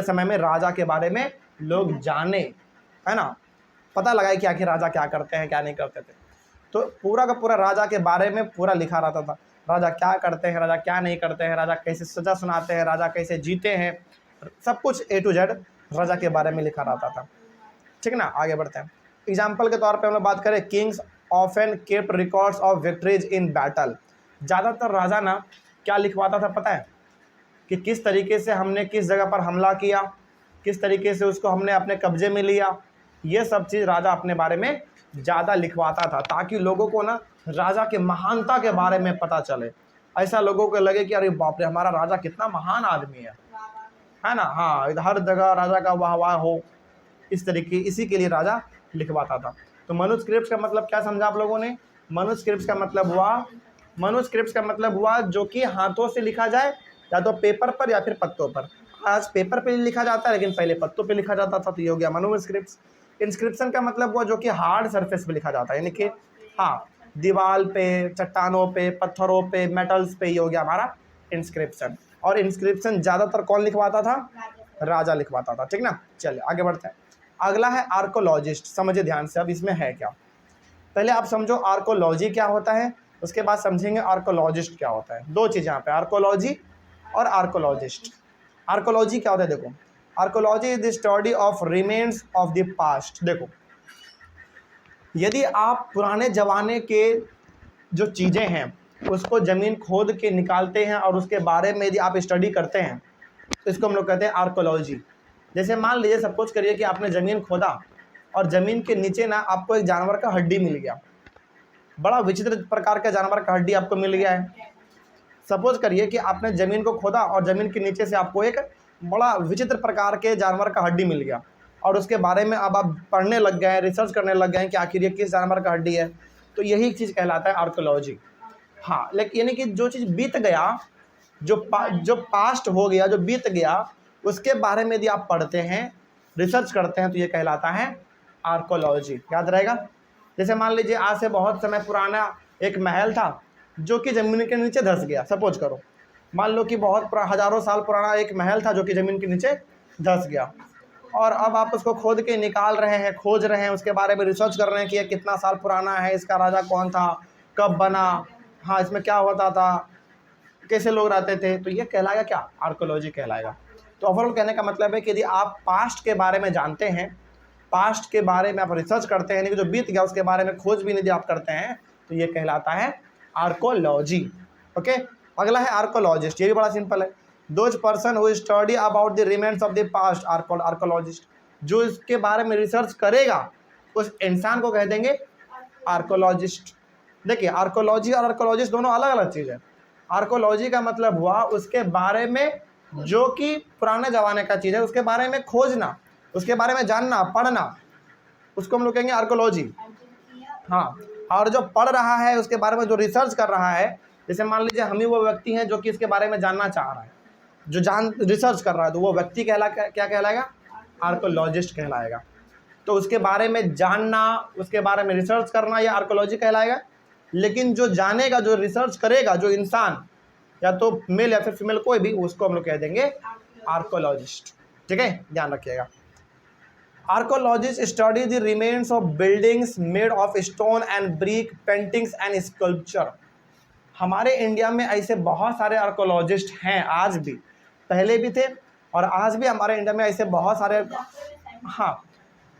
समय में राजा के बारे में लोग जाने, है ना, पता लगाए कि आखिर राजा क्या करते हैं क्या नहीं करते थे। तो पूरा का पूरा राजा के बारे में पूरा लिखा रहता था, राजा क्या करते हैं, राजा क्या नहीं करते हैं, राजा कैसे सजा सुनाते हैं, राजा कैसे जीते हैं, सब कुछ ए टू जेड राजा के बारे में लिखा रहता था, ठीक ना? आगे बढ़ते हैं। एग्जाम्पल के तौर पे हम लोग बात करें, Kings often kept records of victories in battle. ज़्यादातर राजा ना क्या लिखवाता था पता है? कि किस तरीके से हमने किस जगह पर हमला किया, किस तरीके से उसको हमने अपने कब्जे में लिया, ये सब चीज़ राजा अपने बारे में ज़्यादा लिखवाता था, ताकि लोगों को ना राजा के महानता के बारे में पता चले। ऐसा लोगों को लगे कि अरे बाप रे, हमारा राजा कितना महान आदमी है ना? हाँ, हर जगह राजा का वाह वाह हो, इस तरीके, इसी के लिए राजा लिखवाता था। तो मनुस्क्रिप्ट्स का मतलब क्या समझा आप लोगों ने? मनुस्क्रिप्ट्स का मतलब हुआ जो कि हाथों से लिखा जाए, या तो पेपर पर या फिर पत्तों पर। आज पेपर पे लिखा जाता है, लेकिन पहले पत्तों पे लिखा जाता था, तो ये हो गया मनुस्क्रिप्ट्स। इंस्क्रिप्शन का मतलब हुआ जो कि हार्ड सरफेस पे लिखा जाता है, यानी कि हाँ, दीवार पे, चट्टानों पे, पत्थरों पे, मेटल्स पे, ये हो गया हमारा इंस्क्रिप्शन। और इंस्क्रिप्शन ज़्यादातर कौन लिखवाता था? राजा लिखवाता था, ठीक ना? चलिए आगे बढ़ते हैं। अगला है आर्कोलॉजिस्ट। समझिए ध्यान से, अब इसमें है क्या। पहले आप समझो आर्कोलॉजी क्या होता है, उसके बाद समझेंगे आर्कोलॉजिस्ट क्या होता है। दो चीज़ यहाँ पे, आर्कोलॉजी और आर्कोलॉजिस्ट। आर्कोलॉजी क्या होता है? देखो, archaeology is the study of remains of the past. देखो, यदि आप पुराने ज़माने के जो चीज़ें हैं उसको ज़मीन खोद के निकालते हैं और उसके बारे में यदि आप स्टडी करते हैं, तो इसको हम लोग कहते हैं आर्कोलॉजी। जैसे मान लीजिए, सपोज करिए कि आपने ज़मीन खोदा और ज़मीन के नीचे ना आपको एक जानवर का हड्डी मिल गया, बड़ा विचित्र प्रकार का जानवर का हड्डी आपको मिल गया है। सपोज करिए कि आपने ज़मीन को खोदा और ज़मीन के नीचे से आपको एक बड़ा विचित्र प्रकार के जानवर का हड्डी मिल गया, और उसके बारे में अब आप पढ़ने लग गए हैं, रिसर्च करने लग गए हैं कि आखिर ये किस जानवर का हड्डी है। तो यही चीज़ कहलाता है आर्कोलॉजी। हाँ, लेकिन यानी कि जो चीज़ बीत गया, जो पास्ट हो गया, जो बीत गया, उसके बारे में यदि आप पढ़ते हैं, रिसर्च करते हैं, तो ये कहलाता है आर्कोलॉजी। याद रहेगा? जैसे मान लीजिए आज से बहुत समय पुराना एक महल था जो कि ज़मीन के नीचे धंस गया। सपोज करो, मान लो कि बहुत हज़ारों साल पुराना एक महल था जो कि ज़मीन के नीचे धंस गया, और अब आप उसको खोद के निकाल रहे हैं, खोज रहे हैं, उसके बारे में रिसर्च कर रहे हैं कि ये कितना साल पुराना है, इसका राजा कौन था, कब बना, हाँ इसमें क्या होता था, कैसे लोग रहते थे। तो ये कहलाएगा क्या? आर्कोलॉजी कहलाएगा। तो ओवरऑल कहने का मतलब है कि यदि आप पास्ट के बारे में जानते हैं, पास्ट के बारे में आप रिसर्च करते हैं, यानी कि जो बीत गया उसके बारे में खोजबीन यदि आप करते हैं, तो ये कहलाता है आर्कोलॉजी। ओके, अगला है आर्कोलॉजिस्ट। ये भी बड़ा सिंपल है। Those person who study about the remains of the past are called archaeologist. जो इसके बारे में रिसर्च करेगा उस इंसान को कह देंगे आर्कोलॉजिस्ट। देखिए, आर्कोलॉजी और आर्कोलॉजिस्ट दोनों अलग अलग चीज़ है। आर्कोलॉजी का मतलब हुआ उसके बारे में जो कि पुराने ज़माने का चीज़ है उसके बारे में खोजना, उसके बारे में जानना, पढ़ना, उसको हम लोग कहेंगे आर्कोलॉजी। हाँ, और जो पढ़ रहा है उसके बारे में जो रिसर्च कर रहा है, जैसे मान लीजिए हम ही वो व्यक्ति हैं जो कि इसके बारे में जानना चाह रहा है, जो रिसर्च कर रहा है, तो वो व्यक्ति क्या कहलाएगा? आर्कोलॉजिस्ट कहलाएगा। तो उसके बारे में जानना, उसके बारे में रिसर्च करना, ये आर्कोलॉजी कहलाएगा। लेकिन जो जानेगा, जो रिसर्च करेगा, जो इंसान, या तो मेल या फिर फीमेल कोई भी, उसको हम लोग कह देंगे आर्कोलॉजिस्ट। ठीक है, ध्यान रखिएगा। Archaeologist study the remains of buildings made of stone and brick, paintings and sculpture. हमारे इंडिया में ऐसे बहुत सारे आर्कोलॉजिस्ट हैं, आज भी, पहले भी थे और आज भी हमारे इंडिया में ऐसे बहुत सारे, हाँ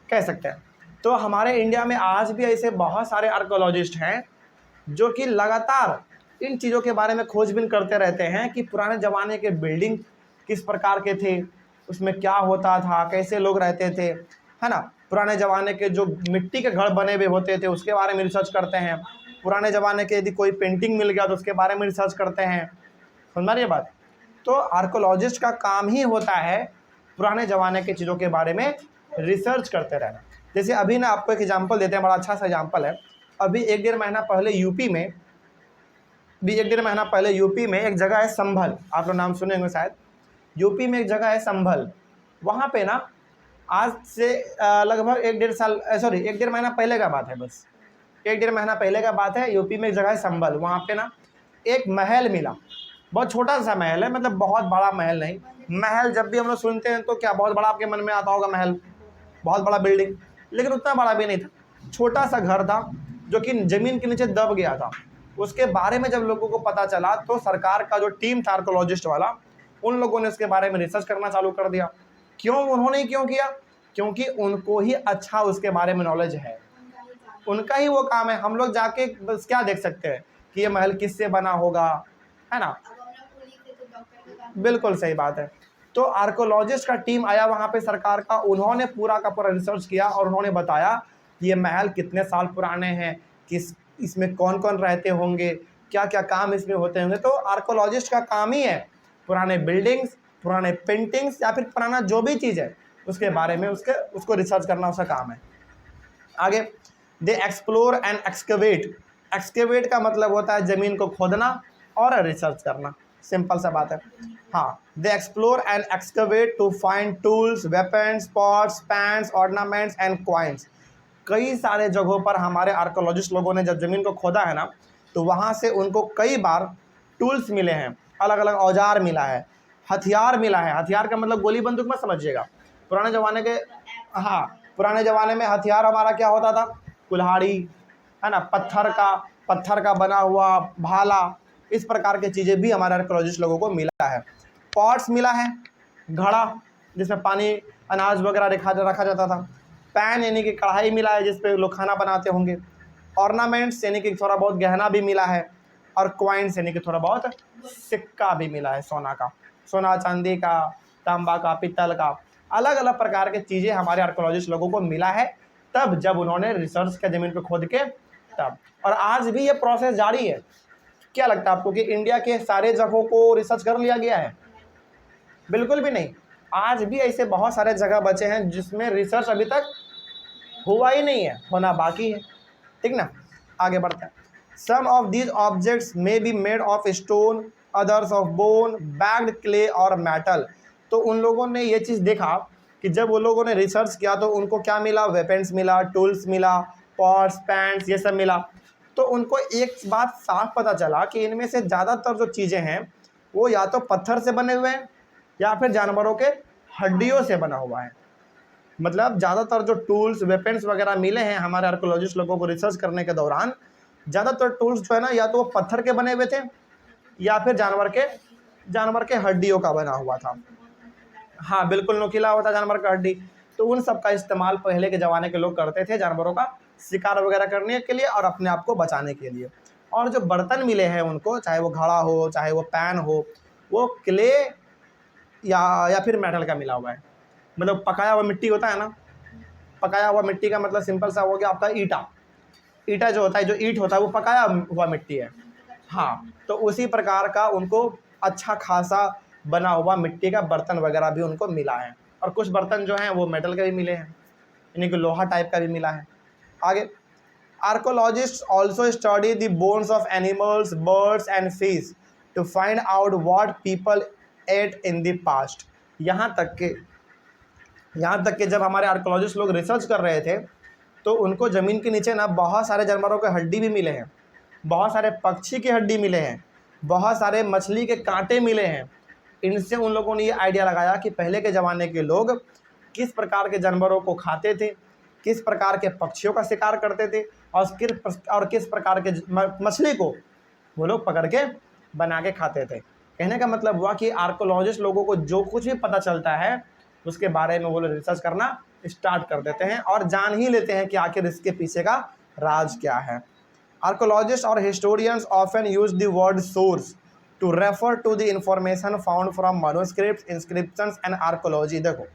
कह सकते हैं। तो हमारे इंडिया में आज भी ऐसे बहुत सारे आर्कोलॉजिस्ट हैं जो कि लगातार इन चीज़ों के बारे में खोजबीन करते रहते हैं कि पुराने ज़माने के बिल्डिंग किस प्रकार के थे, उसमें क्या होता था, कैसे लोग रहते थे, है ना। पुराने ज़माने के जो मिट्टी के घर बने हुए होते थे उसके बारे में रिसर्च करते हैं। पुराने ज़माने के यदि कोई पेंटिंग मिल गया तो उसके बारे में रिसर्च करते हैं। समझ रही बात? तो आर्कोलॉजिस्ट का काम ही होता है पुराने ज़माने के चीज़ों के बारे में रिसर्च करते रहना। जैसे अभी ना आपको एक एग्जांपल देते हैं, बड़ा अच्छा सा एग्जांपल है। अभी 1-1.5 महीना पहले यूपी में एक जगह है संभल, आप लोग नाम सुने होंगे शायद। यूपी में एक जगह है संभल, वहाँ पे ना आज से लगभग 1-1.5 महीना पहले का बात है, बस 1-1.5 महीना पहले का बात है। यूपी में एक जगह है संभल, वहाँ पे ना एक महल मिला। बहुत छोटा सा महल है, मतलब बहुत बड़ा महल नहीं। महल जब भी हम लोग सुनते हैं तो क्या बहुत बड़ा आपके मन में आता होगा महल, बहुत बड़ा बिल्डिंग, लेकिन उतना बड़ा भी नहीं था। छोटा सा घर था जो कि ज़मीन के नीचे दब गया था। उसके बारे में जब लोगों को पता चला तो सरकार का जो टीम था आर्कोलॉजिस्ट वाला, उन लोगों ने उसके बारे में रिसर्च करना चालू कर दिया। उन्होंने क्यों किया? क्योंकि उनको ही अच्छा उसके बारे में नॉलेज है, उनका ही वो काम है। हम लोग जाके बस क्या देख सकते हैं कि ये महल किससे बना होगा, है ना। बिल्कुल सही बात है। तो आर्कोलॉजिस्ट का टीम आया वहाँ पे सरकार का, उन्होंने पूरा का पूरा रिसर्च किया और उन्होंने बताया कि ये महल कितने साल पुराने हैं, किस इसमें कौन कौन रहते होंगे, क्या क्या काम इसमें होते होंगे। तो आर्कोलॉजिस्ट का काम ही है पुराने बिल्डिंग्स, पुराने पेंटिंग्स या फिर पुराना जो भी चीज़ है उसके बारे में उसको रिसर्च करना उसका काम है। आगे, दे एक्सप्लोर एंड एक्सकवेट। एक्सकवेट का मतलब होता है ज़मीन को खोदना और रिसर्च करना, सिंपल सा बात है। हाँ, they explore and excavate to find tools, weapons, pots, pans, ornaments and coins. कई सारे जगहों पर हमारे आर्कोलॉजिस्ट लोगों ने जब ज़मीन को खोदा है ना, तो वहाँ से उनको कई बार टूल्स मिले हैं, अलग अलग औजार मिला है, हथियार मिला है। हथियार का मतलब गोली बंदूक मत समझिएगा। पुराने ज़माने के, हाँ पुराने ज़माने में हथियार हमारा क्या होता था? कुल्हाड़ी, है ना, पत्थर का बना हुआ भाला, इस प्रकार की चीज़ें भी हमारे आर्कोलॉजिस्ट लोगों को मिला है। पॉट्स मिला है, घड़ा जिसमें पानी अनाज वगैरह रखा जाता था। पैन यानी कि कढ़ाई मिला है जिस पे लोग खाना बनाते होंगे। ऑर्नामेंट्स यानी कि थोड़ा बहुत गहना भी मिला है। और क्वाइंस यानी कि थोड़ा बहुत सिक्का भी मिला है, सोना का, सोना चांदी का, तांबा का, पित्तल का, अलग अलग प्रकार की चीज़ें हमारे आर्कोलॉजिस्ट लोगों को मिला है तब जब उन्होंने रिसर्च किया ज़मीन को खोद के तब। और आज भी ये प्रोसेस जारी है। क्या लगता है आपको कि इंडिया के सारे जगहों को रिसर्च कर लिया गया है? बिल्कुल भी नहीं। आज भी ऐसे बहुत सारे जगह बचे हैं जिसमें रिसर्च अभी तक हुआ ही नहीं है, होना बाकी है। ठीक ना, आगे बढ़ते हैं। Some of these objects may be made of stone, others of bone, baked clay और मेटल। तो उन लोगों ने ये चीज़ देखा कि जब वो लोगों ने रिसर्च किया तो उनको क्या मिला? वेपन्स मिला, टूल्स मिला, पॉट्स, पैंट्स, ये सब मिला। तो उनको एक बात साफ पता चला कि इनमें से ज़्यादातर जो चीज़ें हैं वो या तो पत्थर से बने हुए हैं या फिर जानवरों के हड्डियों से बना हुआ है। मतलब ज़्यादातर जो टूल्स वेपन्स वगैरह मिले हैं हमारे आर्कोलॉजिस्ट लोगों को रिसर्च करने के दौरान, ज़्यादातर टूल्स जो है ना या तो वो पत्थर के बने हुए थे या फिर जानवर के हड्डियों का बना हुआ था। हाँ बिल्कुल, नुकीला होता जानवर का हड्डी। तो उन सब का इस्तेमाल पहले के ज़माने के लोग करते थे जानवरों का शिकार वगैरह करने के लिए और अपने आप को बचाने के लिए। और जो बर्तन मिले हैं उनको, चाहे वो घड़ा हो चाहे वो पैन हो, वो क्ले या फिर मेटल का मिला हुआ है। मतलब पकाया हुआ मिट्टी होता है ना, पकाया हुआ मिट्टी का मतलब सिंपल सा हो गया आपका ईटा जो होता है, जो ईंट होता है वो पकाया हुआ मिट्टी है। हाँ, तो उसी प्रकार का उनको अच्छा खासा बना हुआ मिट्टी का बर्तन वगैरह भी उनको मिला है। और कुछ बर्तन जो हैं वो मेटल के भी मिले हैं, यानी कि लोहा टाइप का भी मिला है। आगे, archaeologist also study the bones of animals, birds and fish to find out what people ate in the past. यहाँ तक कि जब हमारे आर्कोलॉजिस्ट लोग रिसर्च कर रहे थे तो उनको ज़मीन के नीचे ना बहुत सारे जानवरों के हड्डी भी मिले हैं, बहुत सारे पक्षी की हड्डी मिले हैं, बहुत सारे मछली के कांटे मिले हैं। इनसे उन लोगों ने ये आइडिया लगाया कि पहले के ज़माने के लोग किस प्रकार के जानवरों को खाते थे, किस प्रकार के पक्षियों का शिकार करते थे और किस प्रकार के मछली को वो लोग पकड़ के बना के खाते थे। कहने का मतलब हुआ कि आर्कोलॉजिस्ट लोगों को जो कुछ भी पता चलता है उसके बारे में वो लोग रिसर्च करना स्टार्ट कर देते हैं और जान ही लेते हैं कि आखिर इसके पीछे का राज क्या है। आर्कोलॉजिस्ट और historians often use the word source to refer to the information found from manuscripts, inscriptions and archaeology. देखो,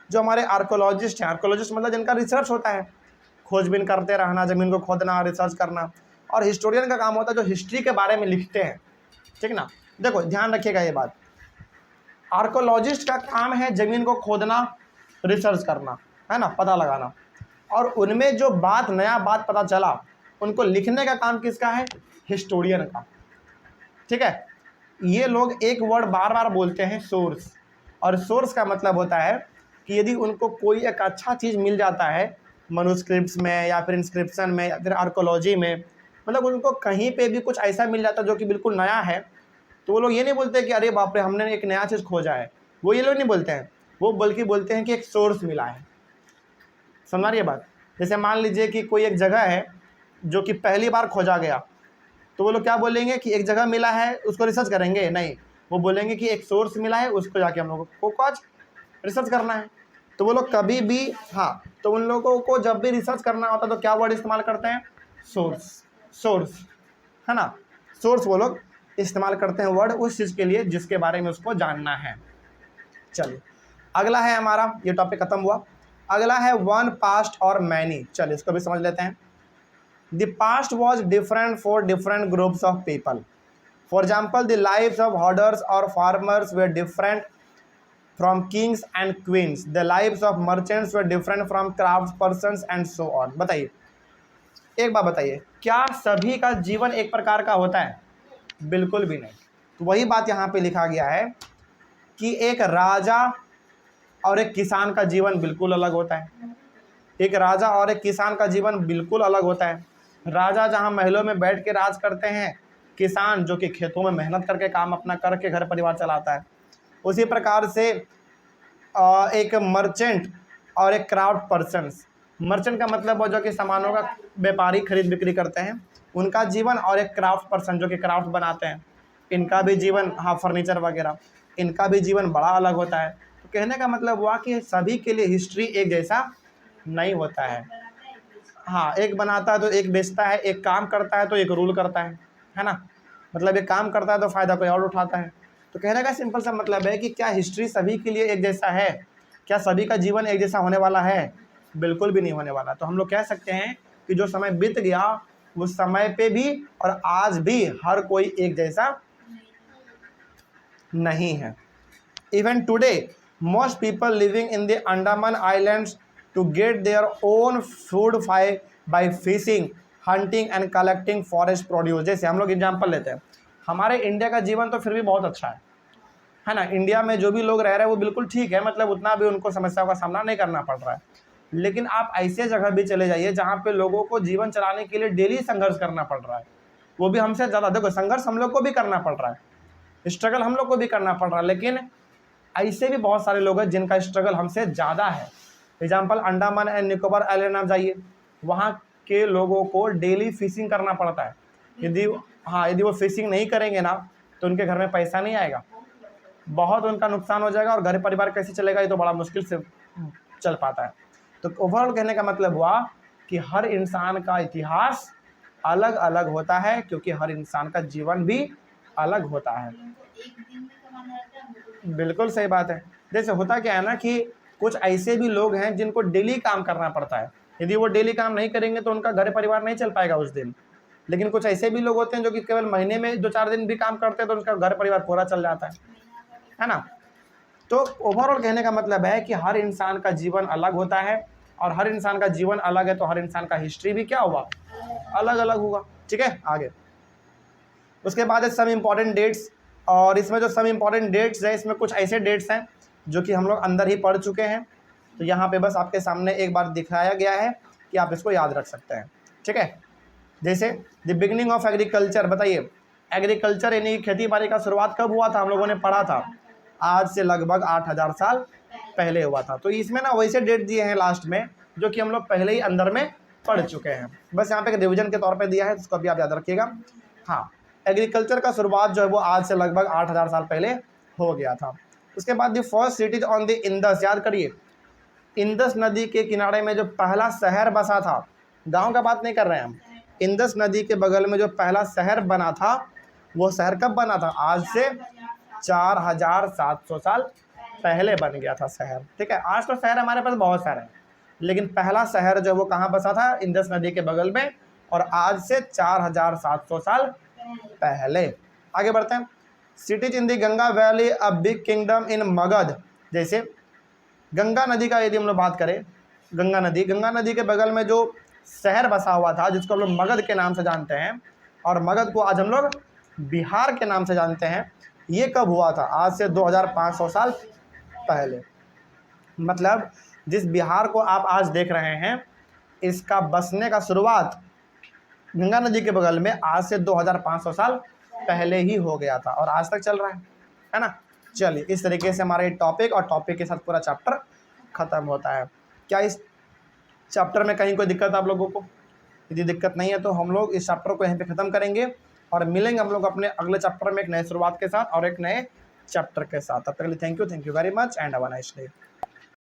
जो हमारे आर्कोलॉजिस्ट हैं, आर्कोलॉजिस्ट मतलब जिनका रिसर्च होता है, खोजबीन करते रहना, ज़मीन को खोदना, रिसर्च करना। और हिस्टोरियन का काम होता है जो हिस्ट्री के बारे में लिखते हैं, ठीक ना। देखो ध्यान रखिएगा ये बात, आर्कोलॉजिस्ट का काम है ज़मीन को खोदना, रिसर्च करना, है ना, पता लगाना। और उनमें जो नया बात पता चला उनको लिखने का काम किसका है? हिस्टोरियन का, ठीक है। ये लोग एक वर्ड बार बार बोलते हैं, सोर्स। और सोर्स का मतलब होता है कि यदि उनको कोई एक अच्छा चीज़ मिल जाता है मैन्युस्क्रिप्ट्स में या फिर इंस्क्रिप्शन में या फिर आर्कोलॉजी में, मतलब उनको कहीं पे भी कुछ ऐसा मिल जाता है जो कि बिल्कुल नया है, तो वो लोग ये नहीं बोलते कि अरे बाप रे हमने एक नया चीज़ खोजा है, वो ये लोग नहीं बोलते हैं। वो बल्कि बोलते हैं कि एक सोर्स मिला है। समझ रही है बात? जैसे मान लीजिए कि कोई एक जगह है जो कि पहली बार खोजा गया, तो वो लोग क्या बोलेंगे कि एक जगह मिला है उसको रिसर्च करेंगे? नहीं, वो बोलेंगे कि एक सोर्स मिला है, उसको जाके हम लोगों को कुछ रिसर्च करना है। तो वो लोग कभी भी, हाँ, तो उन लोगों को जब भी रिसर्च करना होता है तो क्या वर्ड इस्तेमाल करते हैं? सोर्स, है ना। सोर्स वो लोग इस्तेमाल करते हैं वर्ड उस चीज़ के लिए जिसके बारे में उसको जानना है। चलिए अगला है हमारा, ये टॉपिक खत्म हुआ। अगला है वन, पास्ट और मैनी। चलिए इसको भी समझ लेते हैं। The past was different for different groups of people. For example, the lives of herders और farmers were different from kings and queens. The lives of merchants were different from craft persons and so on. बताइए, एक बात बताइए, क्या सभी का जीवन एक प्रकार का होता है? बिल्कुल भी नहीं। तो वही बात यहाँ पे लिखा गया है कि एक राजा और एक किसान का जीवन बिल्कुल अलग होता है। एक राजा और एक किसान का जीवन बिल्कुल अलग होता है। राजा जहाँ महलों में बैठ के राज करते हैं, किसान जो कि खेतों में मेहनत करके काम अपना करके घर परिवार चलाता है। उसी प्रकार से एक मर्चेंट और एक क्राफ्ट पर्सन्स। मर्चेंट का मतलब वो जो कि सामानों का व्यापारी खरीद बिक्री करते हैं, उनका जीवन, और एक क्राफ्ट पर्सन जो कि क्राफ्ट बनाते हैं, इनका भी जीवन, हाँ, फर्नीचर वगैरह, इनका भी जीवन बड़ा अलग होता है। तो कहने का मतलब हुआ कि सभी के लिए हिस्ट्री एक जैसा नहीं होता है। हाँ, एक बनाता है तो एक बेचता है, एक काम करता है तो एक रूल करता है ना। मतलब एक काम करता है तो फ़ायदा कोई और उठाता है। तो कहने का सिंपल सा मतलब है कि क्या हिस्ट्री सभी के लिए एक जैसा है? क्या सभी का जीवन एक जैसा होने वाला है? बिल्कुल भी नहीं होने वाला। तो हम लोग कह सकते हैं कि जो समय बीत गया उस समय पे भी और आज भी हर कोई एक जैसा नहीं है। Even today most people living in the Andaman Islands to get their own food by fishing, hunting and collecting forest produce। जैसे हम लोग एग्जाम्पल लेते हैं, हमारे इंडिया का जीवन तो फिर भी बहुत अच्छा है ना। इंडिया में जो भी लोग रह रहे हैं वो बिल्कुल ठीक है, मतलब उतना भी उनको समस्याओं का सामना नहीं करना पड़ रहा है। लेकिन आप ऐसे जगह भी चले जाइए जहाँ पे लोगों को जीवन चलाने के लिए डेली संघर्ष करना पड़ रहा है, वो भी हमसे ज़्यादा। देखो, संघर्ष हम लोग को भी करना पड़ रहा है, स्ट्रगल हम लोग को भी करना पड़ रहा है, लेकिन ऐसे भी बहुत सारे लोग हैं जिनका स्ट्रगल हमसे ज़्यादा है। Example, Andaman and Nicobar island आप जाइए, वहाँ के लोगों को डेली फिशिंग करना पड़ता है। यदि वो फिशिंग नहीं करेंगे ना तो उनके घर में पैसा नहीं आएगा, बहुत उनका नुकसान हो जाएगा, और घर परिवार कैसे चलेगा ये तो बड़ा मुश्किल से चल पाता है। तो ओवरऑल कहने का मतलब हुआ कि हर इंसान का इतिहास अलग अलग होता है, क्योंकि हर इंसान का जीवन भी अलग होता है। बिल्कुल सही बात है। जैसे होता क्या है ना कि कुछ ऐसे भी लोग हैं जिनको डेली काम करना पड़ता है, यदि वो डेली काम नहीं करेंगे तो उनका घर परिवार नहीं चल पाएगा उस दिन। लेकिन कुछ ऐसे भी लोग होते हैं जो कि केवल महीने में 2-4 दिन भी काम करते हैं तो उनका घर परिवार पूरा चल जाता है ना। तो ओवरऑल कहने का मतलब है कि हर इंसान का जीवन अलग होता है, और हर इंसान का जीवन अलग है तो हर इंसान का हिस्ट्री भी क्या होगा, अलग अलग होगा। ठीक है, आगे उसके बाद है सम इम्पॉर्टेंट डेट्स, और इसमें जो सम इम्पॉर्टेंट डेट्स है इसमें कुछ ऐसे डेट्स हैं जो कि हम लोग अंदर ही पढ़ चुके हैं, तो यहाँ पे बस आपके सामने एक बार दिखाया गया है कि आप इसको याद रख सकते हैं। ठीक है, जैसे द बिगिनिंग ऑफ एग्रीकल्चर, बताइए एग्रीकल्चर यानी खेती बाड़ी का शुरुआत कब हुआ था, हम लोगों ने पढ़ा था आज से लगभग 8000 साल पहले हुआ था। तो इसमें ना वैसे डेट दिए हैं लास्ट में जो कि हम लोग पहले ही अंदर में पढ़ चुके हैं, बस यहाँ पे रिविजन के तौर पे दिया है, इसको अभी आप याद रखिएगा। हाँ, एग्रीकल्चर का शुरुआत जो है वो आज से लगभग 8000 साल पहले हो गया था। उसके बाद the first CTs on the Indus, याद करिए इंडस नदी के किनारे में जो पहला शहर बसा था, गांव का बात नहीं कर रहे हैं हम, इंडस नदी के बगल में जो पहला शहर बना था वो शहर कब बना था, आज से 4700 साल पहले बन गया था शहर। ठीक है, आज तो शहर हमारे पास बहुत सारे हैं, लेकिन पहला शहर जो वो कहाँ बसा था, इंडस नदी के बगल में, और आज से 4700 साल पहले। आगे बढ़ते हैं, cities in the Ganga valley a big kingdom in Magadha. जैसे गंगा नदी का यदि हम लोग बात करें, गंगा नदी के बगल में जो शहर बसा हुआ था जिसको हम लोग मगध के नाम से जानते हैं, और मगध को आज हम लोग बिहार के नाम से जानते हैं, ये कब हुआ था, आज से 2500 साल पहले। मतलब जिस बिहार को आप आज देख रहे हैं इसका बसने का शुरुआत गंगा नदी के बगल में आज से 2500 साल पहले ही हो गया था, और आज तक चल रहा है ना। चलिए, इस तरीके से हमारे टॉपिक और टॉपिक के साथ पूरा चैप्टर खत्म होता है। क्या इस चैप्टर में कहीं कोई दिक्कत आप लोगों को? यदि दिक्कत नहीं है तो हम लोग इस चैप्टर को यहीं पे ख़त्म करेंगे और मिलेंगे हम लोग अपने अगले चैप्टर में एक नए शुरुआत के साथ और एक नए चैप्टर के साथ। तब तक के लिए thank you very much and have a nice day.